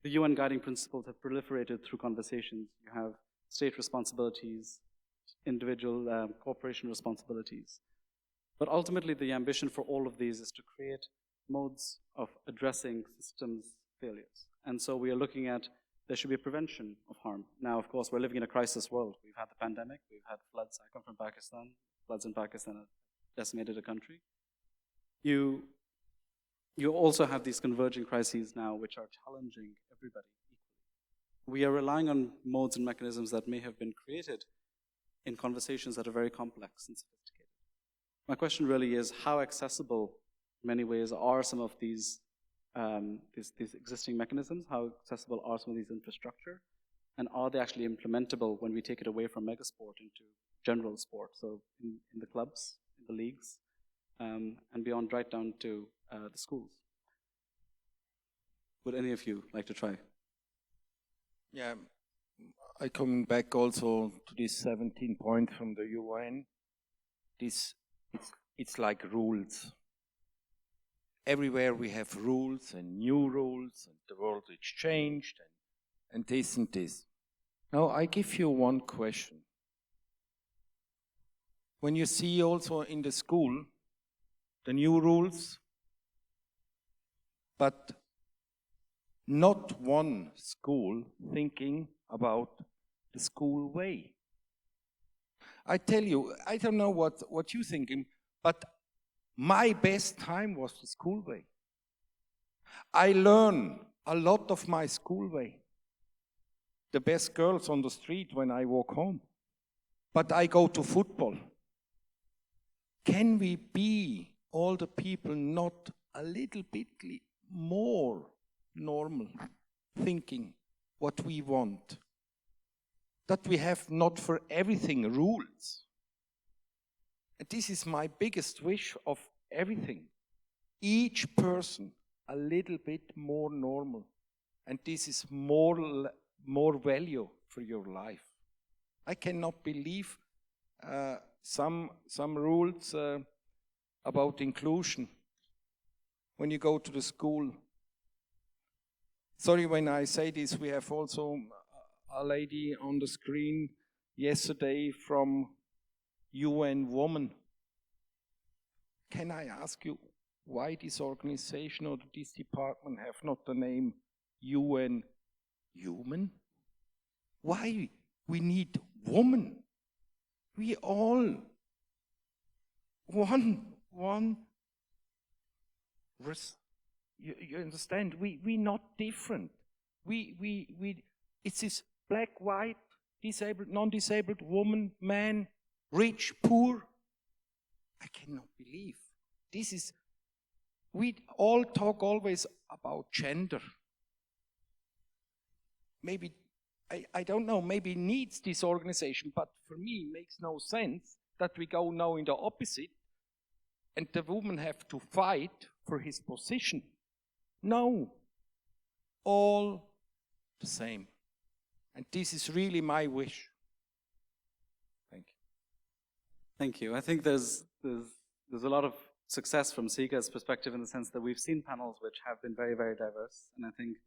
the UN guiding principles have proliferated through conversations. You have state responsibilities, individual corporation responsibilities. But ultimately, the ambition for all of these is to create modes of addressing systems failures. And so we are looking at there should be a prevention of harm. Now, of course, we're living in a crisis world. We've had the pandemic, we've had floods. I come from Pakistan. Floods in Pakistan have decimated a country. You also have these converging crises now which are challenging everybody equally. We are relying on modes and mechanisms that may have been created in conversations that are very complex and sophisticated. My question really is, how accessible, in many ways, are some of these existing mechanisms? How accessible are some of these infrastructure? And are they actually implementable when we take it away from megasport into general sport? So in the clubs, in the leagues, and beyond, right down to the schools. Would any of you like to try? Yeah, I come back also to this 17 point from the UN. It's like rules. Everywhere we have rules and new rules, and the world is changed, and this and this. Now I give you one question. When you see also in the school the new rules, but not one school thinking about the school way. I tell you, I don't know what you're thinking, but my best time was the school way. I learn a lot of my school way. The best girls on the street when I walk home. But I go to football. Can we be, all the people, not a little bit more normal thinking what we want? That we have not for everything rules. And this is my biggest wish of everything. Each person a little bit more normal. And this is more value for your life. I cannot believe some rules about inclusion. When you go to the school. Sorry when I say this, we have also a lady on the screen yesterday from UN Woman. Can I ask you why this organization or this department have not the name UN Human? Why we need woman? We all one. You understand? We not different. It's this black, white, disabled, non-disabled, woman, man, rich, poor. I cannot believe. This is, we all talk always about gender. Maybe, I don't know, maybe needs this organization, but for me it makes no sense that we go now in the opposite and the women have to fight for his position. No, all the same. And this is really my wish. Thank you. Thank you. I think there's a lot of success from SIGA's perspective in the sense that we've seen panels which have been very, very diverse. And I think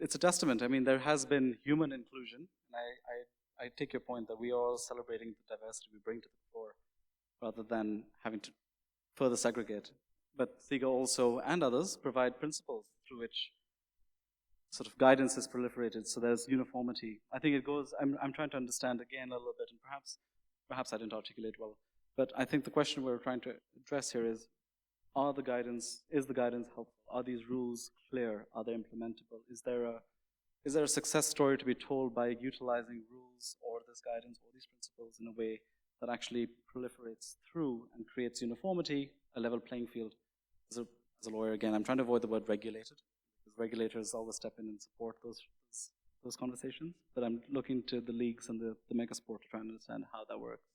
it's a testament. I mean, there has been human inclusion. And I take your point that we are all celebrating the diversity we bring to the fore rather than having to further segregate. But SIGA also, and others, provide principles through which sort of guidance is proliferated, so there's uniformity. I think it goes, I'm trying to understand again a little bit, and perhaps I didn't articulate well, but I think the question we're trying to address here is the guidance helpful? Are these rules clear? Are they implementable? Is there a success story to be told by utilizing rules or this guidance or these principles in a way that actually proliferates through and creates uniformity, a level playing field? As a lawyer, again, I'm trying to avoid the word regulated, because regulators always step in and support those conversations, but I'm looking to the leagues and the mega sport to try and understand how that works.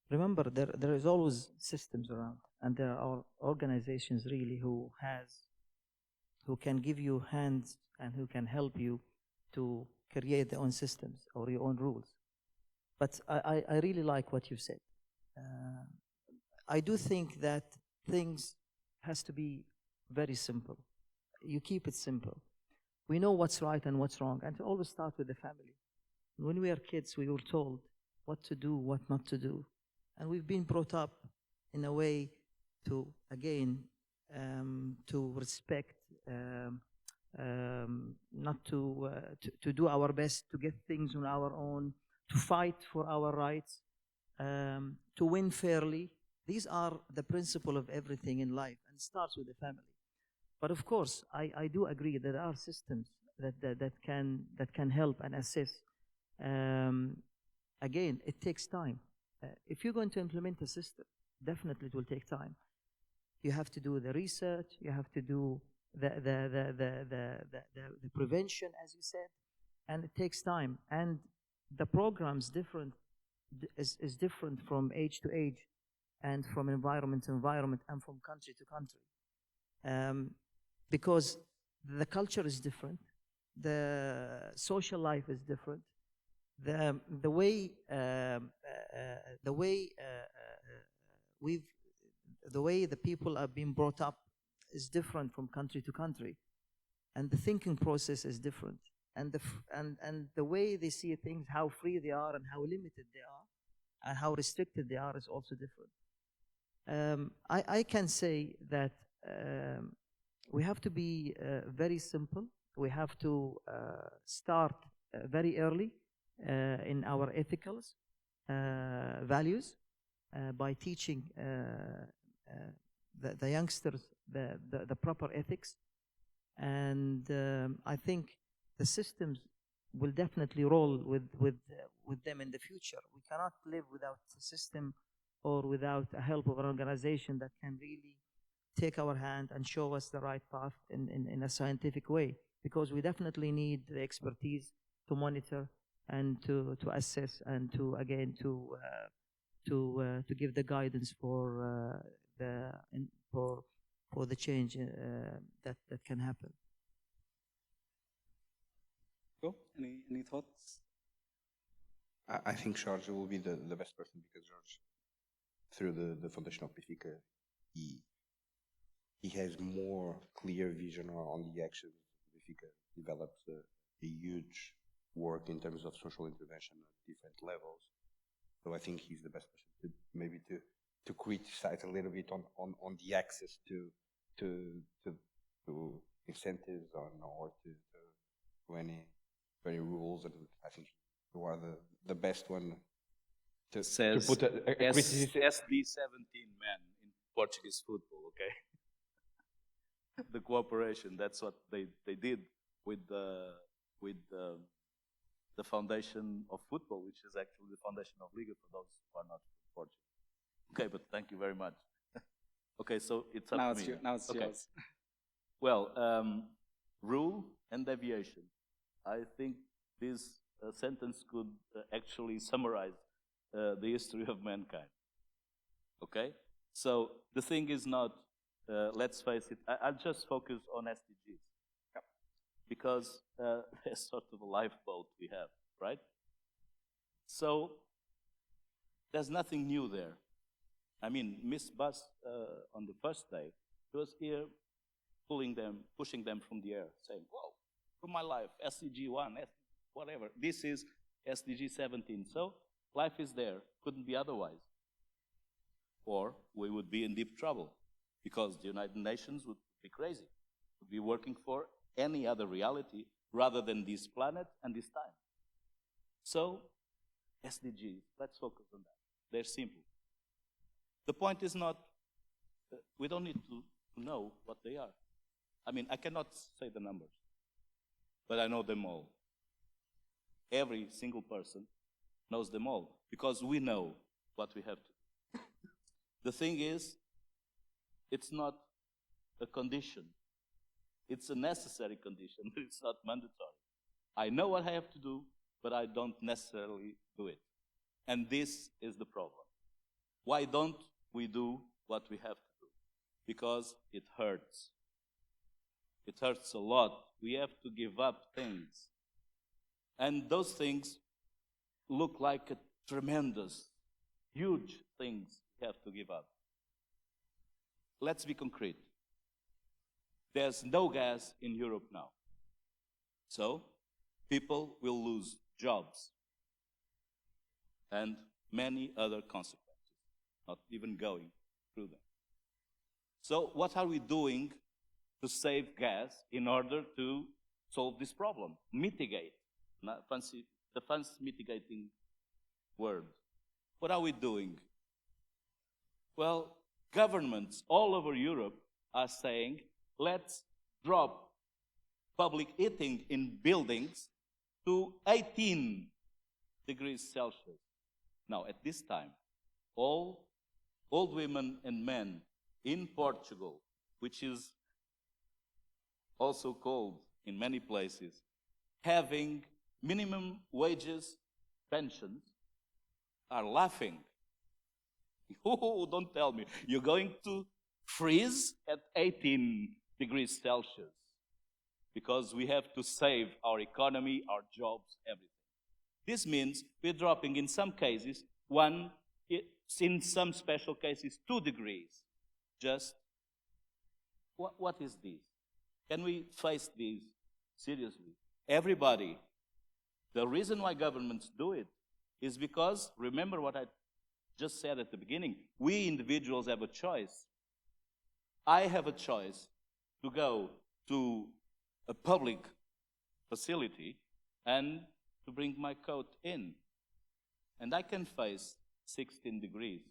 Remember, there is always systems around, and there are organizations really who can give you hands and who can help you to create their own systems or your own rules. But I really like what you said. I do think that things has to be very simple. You keep it simple. We know what's right and what's wrong, and to always start with the family. When we were kids, we were told what to do, what not to do. And we've been brought up in a way to, again, to respect not to do our best to get things on our own, to fight for our rights, to win fairly. These are the principle of everything in life, and it starts with the family. But of course, I do agree that there are systems that can help and assist. Again, it takes time. If you're going to implement a system, definitely it will take time. You have to do the research, you have to do the prevention, as you said, and it takes time. And the program's is different from age to age, and from environment to environment, and from country to country, because the culture is different, the social life is different, the way the people are being brought up is different from country to country, and the thinking process is different, and the way they see things, how free they are and how limited they are and how restricted they are, is also different. I can say that we have to be very simple. We have to start very early in our ethicals values, by teaching the youngsters the proper ethics. And I think the systems will definitely roll with them in the future. We cannot live without a system or without a help of an organization that can really take our hand and show us the right path in a scientific way, because we definitely need the expertise to monitor and to assess and to again to give the guidance for the change that can happen. Cool. Any thoughts? I think George will be the best person, because George, through the foundation of pave, he has more clear vision on the actions. Pave develops a huge work in terms of social intervention at different levels. So I think he's the best person to criticize a little bit on the access to incentives or to any rules. And I think you are the best one to put a criticism. SD17 man in Portuguese football, okay? The cooperation, that's what they did with the foundation of football, which is actually the foundation of Liga for those who are not from Portugal. Okay, but thank you very much. Okay, so it's up Now to it's me. now it's Okay. yours. Well, rule and deviation. I think this sentence could actually summarize the history of mankind. Okay? So the thing is not, let's face it, I'll just focus on SDGs. Yep. Because there's sort of a lifeboat we have, right? So there's nothing new there. I mean, Miss Bus on the first day, she was here pushing them from the air, saying, whoa, from my life, SDG 1, whatever. This is SDG 17. So life is there. Couldn't be otherwise. Or we would be in deep trouble, because the United Nations would be crazy. Would be working for any other reality rather than this planet and this time. So SDGs, let's focus on that. They're simple. The point is not, we don't need to know what they are. I mean, I cannot say the numbers, but I know them all. Every single person knows them all, because we know what we have to do. The thing is, it's not a condition. It's a necessary condition, but it's not mandatory. I know what I have to do, but I don't necessarily do it. And this is the problem. Why don't we do what we have to do? Because it hurts. It hurts a lot. We have to give up things. And those things look like a tremendous, huge things we have to give up. Let's be concrete. There's no gas in Europe now. So people will lose jobs and many other consequences, not even going through them. So what are we doing to save gas in order to solve this problem, mitigate. Not fancy, the fancy mitigating word. What are we doing? Well, governments all over Europe are saying, let's drop public heating in buildings to 18 degrees Celsius. Now, at this time, all old women and men in Portugal, which is also cold in many places, having minimum wages pensions, are laughing. Oh, don't tell me. You're going to freeze at 18 degrees Celsius because we have to save our economy, our jobs, everything. This means we're dropping, in some cases, in some special cases, 2 degrees. Just, what is this? Can we face this seriously? Everybody. The reason why governments do it is because, remember what I just said at the beginning, we individuals have a choice. I have a choice to go to a public facility and to bring my coat in. And I can face 16 degrees.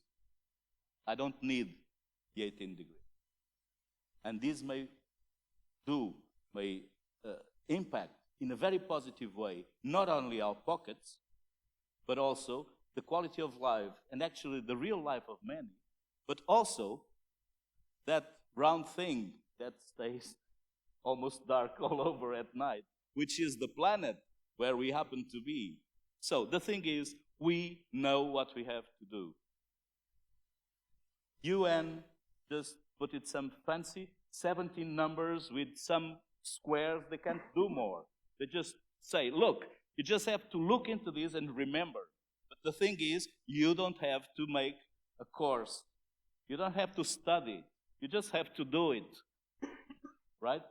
I don't need the 18 degrees. And this may impact in a very positive way, not only our pockets, but also the quality of life, and actually the real life of many, but also that round thing that stays almost dark all over at night, which is the planet where we happen to be. So the thing is, we know what we have to do. UN just put it some fancy 17 numbers with some squares. They can't do more. They just say, look, you just have to look into this and remember. But the thing is, you don't have to make a course. You don't have to study. You just have to do it. Right?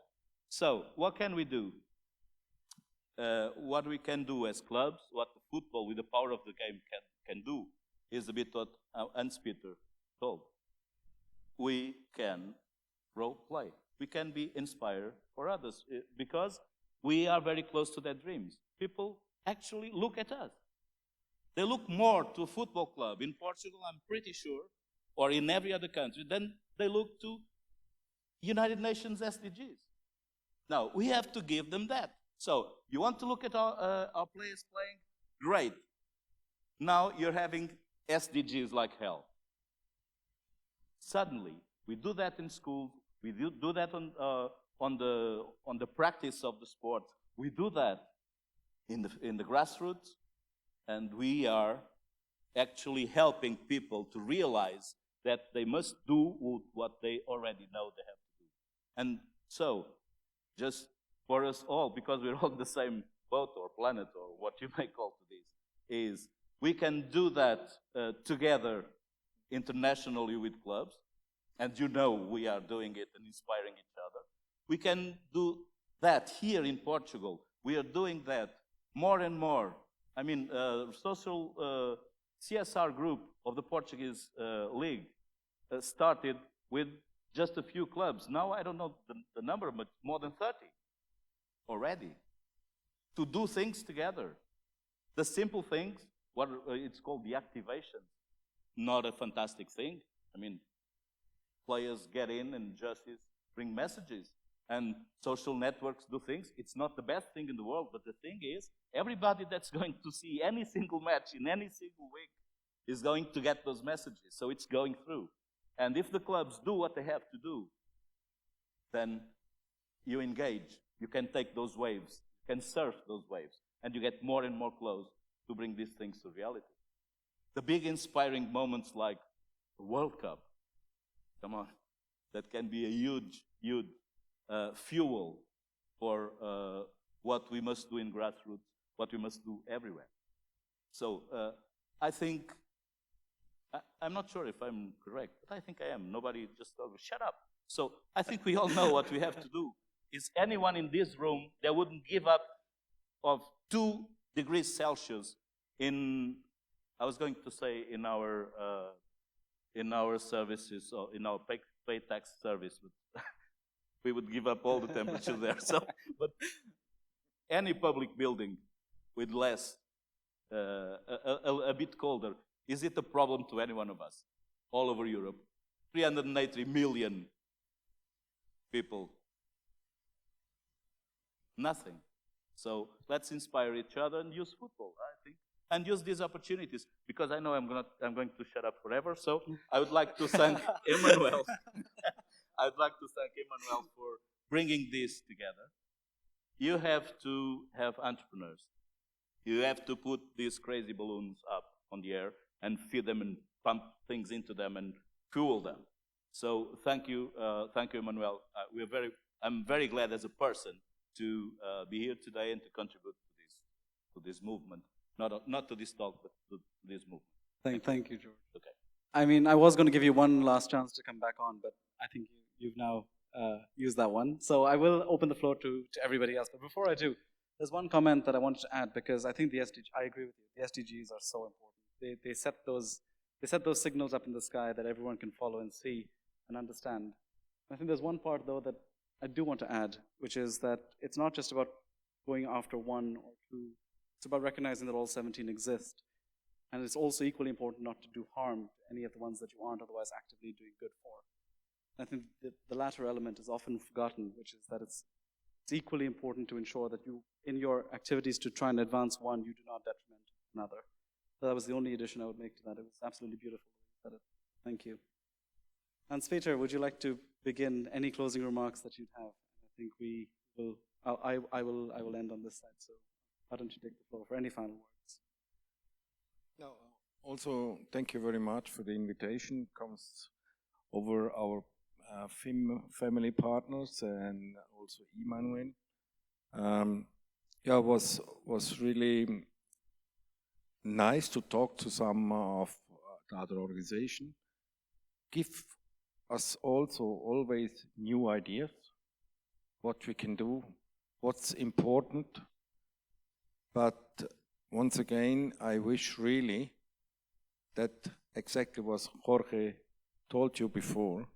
So, what can we do? What we can do as clubs, what the football with the power of the game can do, is a bit what Hans-Peter told. We can role play. We can be inspired for others because we are very close to their dreams. People actually look at us. They look more to a football club in Portugal, I'm pretty sure, or in every other country, than they look to United Nations SDGs. Now, we have to give them that. So, you want to look at our players playing? Great. Now you're having SDGs like hell. Suddenly, we do that in school. We do that on the practice of the sport. We do that in the grassroots, and we are actually helping people to realize that they must do what they already know they have to do. And so, just for us all, because we're on the same boat or planet or what you may call to this, is we can do that together internationally with clubs. And you know we are doing it and inspiring each other. We can do that here in Portugal. We are doing that more and more. I mean, social CSR group of the Portuguese League started with just a few clubs. Now I don't know the number, but more than 30 already. To do things together. The simple things, what it's called the activation. Not a fantastic thing. I mean, players get in and just bring messages. And social networks do things. It's not the best thing in the world, but the thing is, everybody that's going to see any single match in any single week is going to get those messages. So it's going through. And if the clubs do what they have to do, then you engage. You can take those waves, you can surf those waves, and you get more and more close to bring these things to reality. The big inspiring moments like the World Cup, come on, that can be a huge, huge fuel for what we must do in grassroots, what we must do everywhere. So I think, I'm not sure if I'm correct, but I think I am. Nobody just told me, shut up. So I think we all know what we have to do. Is anyone in this room that wouldn't give up of 2 degrees Celsius in, I was going to say in our services, or in our pay tax service, we would give up all the temperature there. So, but any public building with less, a bit colder, is it a problem to any one of us all over Europe? 380 million people. Nothing. So let's inspire each other and use football, I think, and use these opportunities, because I know I'm going to shut up forever. So I would like to thank Emmanuel. I'd like to thank Emmanuel for bringing this together. You have to have entrepreneurs. You have to put these crazy balloons up on the air and feed them and pump things into them and fuel them. So thank you, Emmanuel. I'm very glad as a person to be here today and to contribute to this movement. Not to this talk, but to this movement. Thank you, George. Okay. I mean, I was going to give you one last chance to come back on, but I think you've now used that one. So I will open the floor to everybody else. But before I do, there's one comment that I wanted to add, because I think I agree with you. The SDGs are so important. They set those signals up in the sky that everyone can follow and see and understand. I think there's one part, though, that I do want to add, which is that it's not just about going after one or two. It's about recognizing that all 17 exist. And it's also equally important not to do harm to any of the ones that you aren't otherwise actively doing good for. I think the latter element is often forgotten, which is that it's equally important to ensure that you, in your activities to try and advance one, you do not detriment another. So that was the only addition I would make to that. It was absolutely beautiful. Thank you. And Peter, would you like to begin any closing remarks that you'd have? I think we will. I will end on this side. So why don't you take the floor for any final words? No. Also, thank you very much for the invitation. Comes over our family partners and also Emmanuel. Yeah, it was really nice to talk to some of the other organizations. Give us also always new ideas, what we can do, what's important. But once again, I wish really that exactly what Jorge told you before.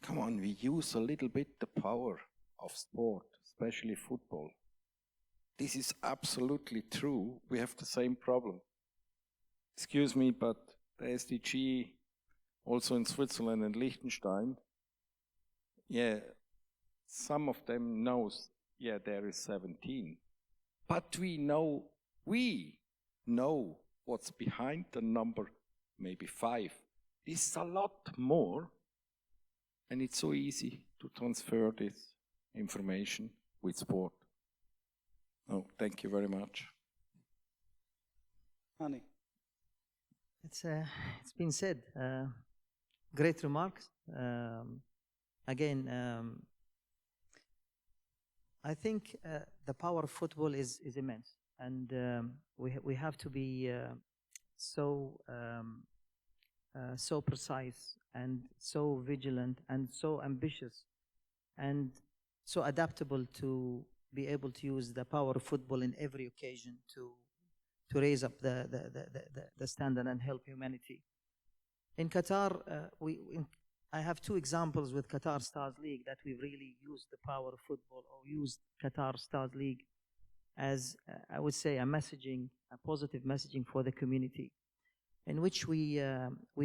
Come on, we use a little bit the power of sport, especially football. This is absolutely true. We have the same problem. Excuse me, but the SDG, also in Switzerland and Liechtenstein, yeah, some of them knows, yeah, there is 17. But we know what's behind the number, maybe 5. This is a lot more, and it's so easy to transfer this information with sport. Oh, thank you very much. Hani. It's been said. Great remarks. Again, I think the power of football is immense, and we have to be so precise and so vigilant and so ambitious and so adaptable to be able to use the power of football in every occasion to raise up the standard and help humanity. In Qatar, I have 2 examples with Qatar Stars League that we really used the power of football, or used Qatar Stars League as, I would say, a positive messaging for the community, in which we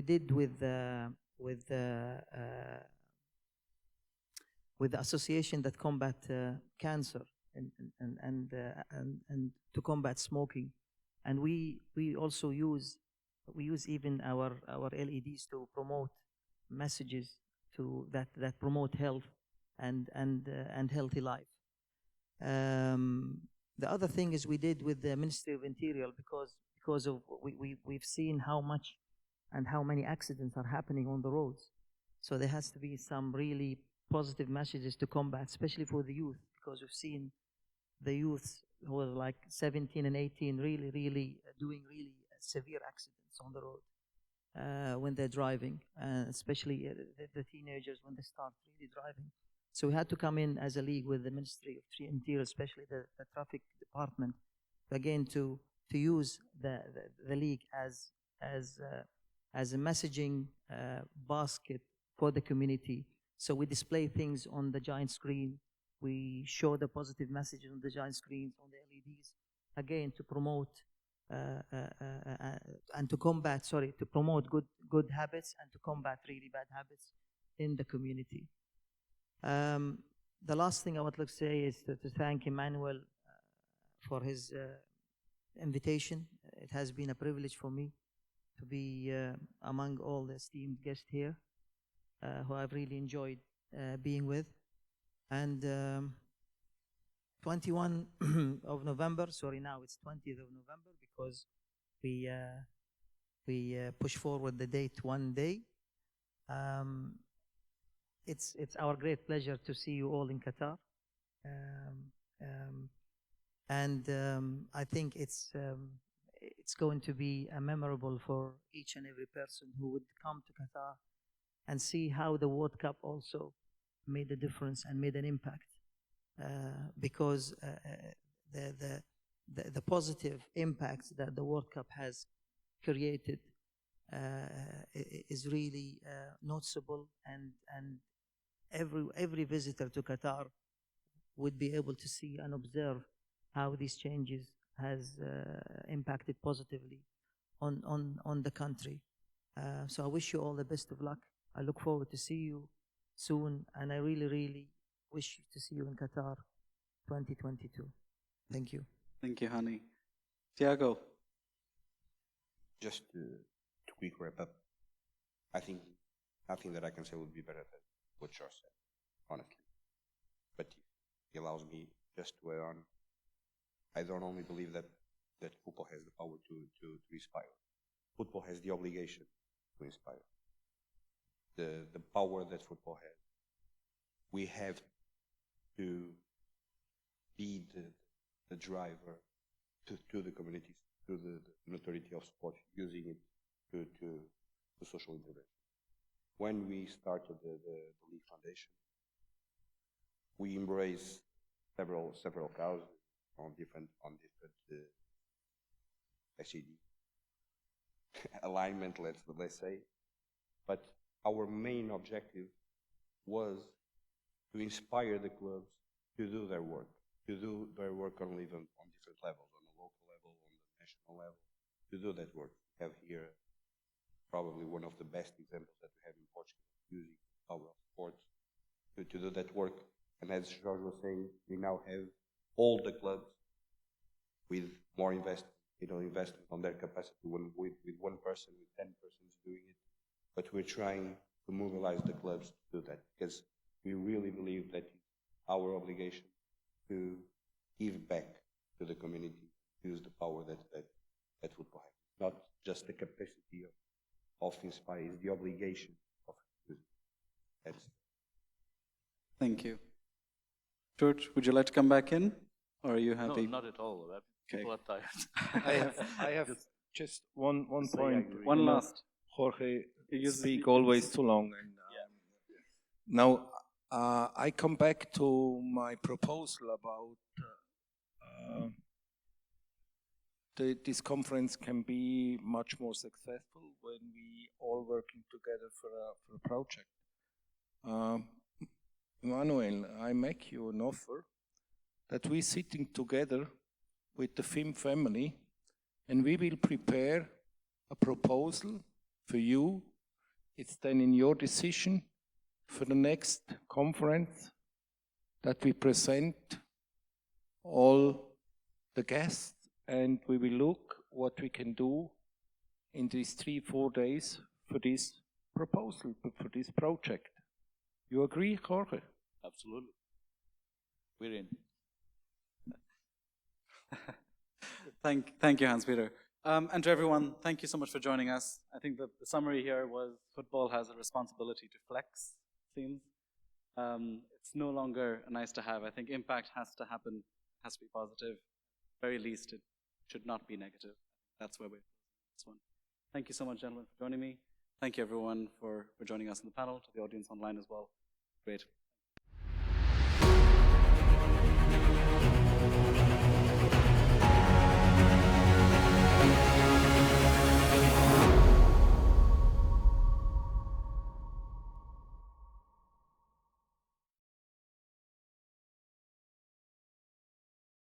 did with the association that combat cancer and to combat smoking, and we also use even our LEDs to promote messages that promote health and healthy life. The other thing is we did with the Ministry of Interior, because of we've seen how much and how many accidents are happening on the roads. So there has to be some really positive messages to combat, especially for the youth, because we've seen the youth who are like 17 and 18 really doing really severe accidents on the road when they're driving, especially the teenagers when they start really driving. So we had to come in as a league with the Ministry of Interior, especially the traffic department, again to use the league as a messaging basket for the community, So we display things on the giant screen. We show the positive messages on the giant screens, on the LEDs, again to promote and to combat, to promote good habits and to combat really bad habits in the community. The last thing I would like to say is to thank Emmanuel for his invitation. It has been a privilege for me to be among all the esteemed guests here, who I've really enjoyed being with. And 21 of November, sorry, now it's 20th of November because we push forward the date one day. It's our great pleasure to see you all in Qatar. I think it's going to be memorable for each and every person who would come to Qatar and see how the World Cup also made a difference and made an impact, because the positive impact that the World Cup has created is really noticeable, and every visitor to Qatar would be able to see and observe how these changes has impacted positively on the country. So I wish you all the best of luck. I look forward to see you soon, and I really wish to see you in Qatar 2022. Thank you. Thank you, Hani. Tiago. Just to quick wrap up, I think nothing that I can say would be better than what Shar said, honestly. But he allows me just to add on. I don't only believe that football has the power to inspire. Football has the obligation to inspire. The power that football has. We have to be the driver to the communities, to the maturity of sport, using it to social intervention. When we started the League Foundation, we embraced several causes on different SED alignment, let's say, but our main objective was to inspire the clubs to do their work on different levels, on the local level, on the national level, to do that work. We have here probably one of the best examples that we have in Portugal, using the power of sports to do that work. And as Jorge was saying, we now have all the clubs with more investment on their capacity, with one person, with 10 persons doing it. But we're trying to mobilize the clubs to do that, because we really believe that it's our obligation to give back to the community, use the power that football has. Not just the capacity of inspiring, it's the obligation of using it. Thank you. George, would you like to come back in, or are you happy? No, not at all. People are tired. I have just one point. One last. Jorge, you speak always too long. And now I come back to my proposal about this conference can be much more successful when we all working together for a project. Emmanuel, I make you an offer that we sitting together with the FIM family, and we will prepare a proposal for you. It's then in your decision for the next conference that we present all the guests, and we will look what we can do in these 3-4 days for this proposal, for this project. You agree, Jorge? Absolutely. We're in. Thank you, Hans-Peter. And to everyone, thank you so much for joining us. I think the summary here was football has a responsibility to flex, it seems. It's no longer a nice to have. I think impact has to happen, has to be positive. At the very least, it should not be negative. That's where we're this one. Thank you so much, gentlemen, for joining me. Thank you, everyone, for joining us in the panel, to the audience online as well. Great.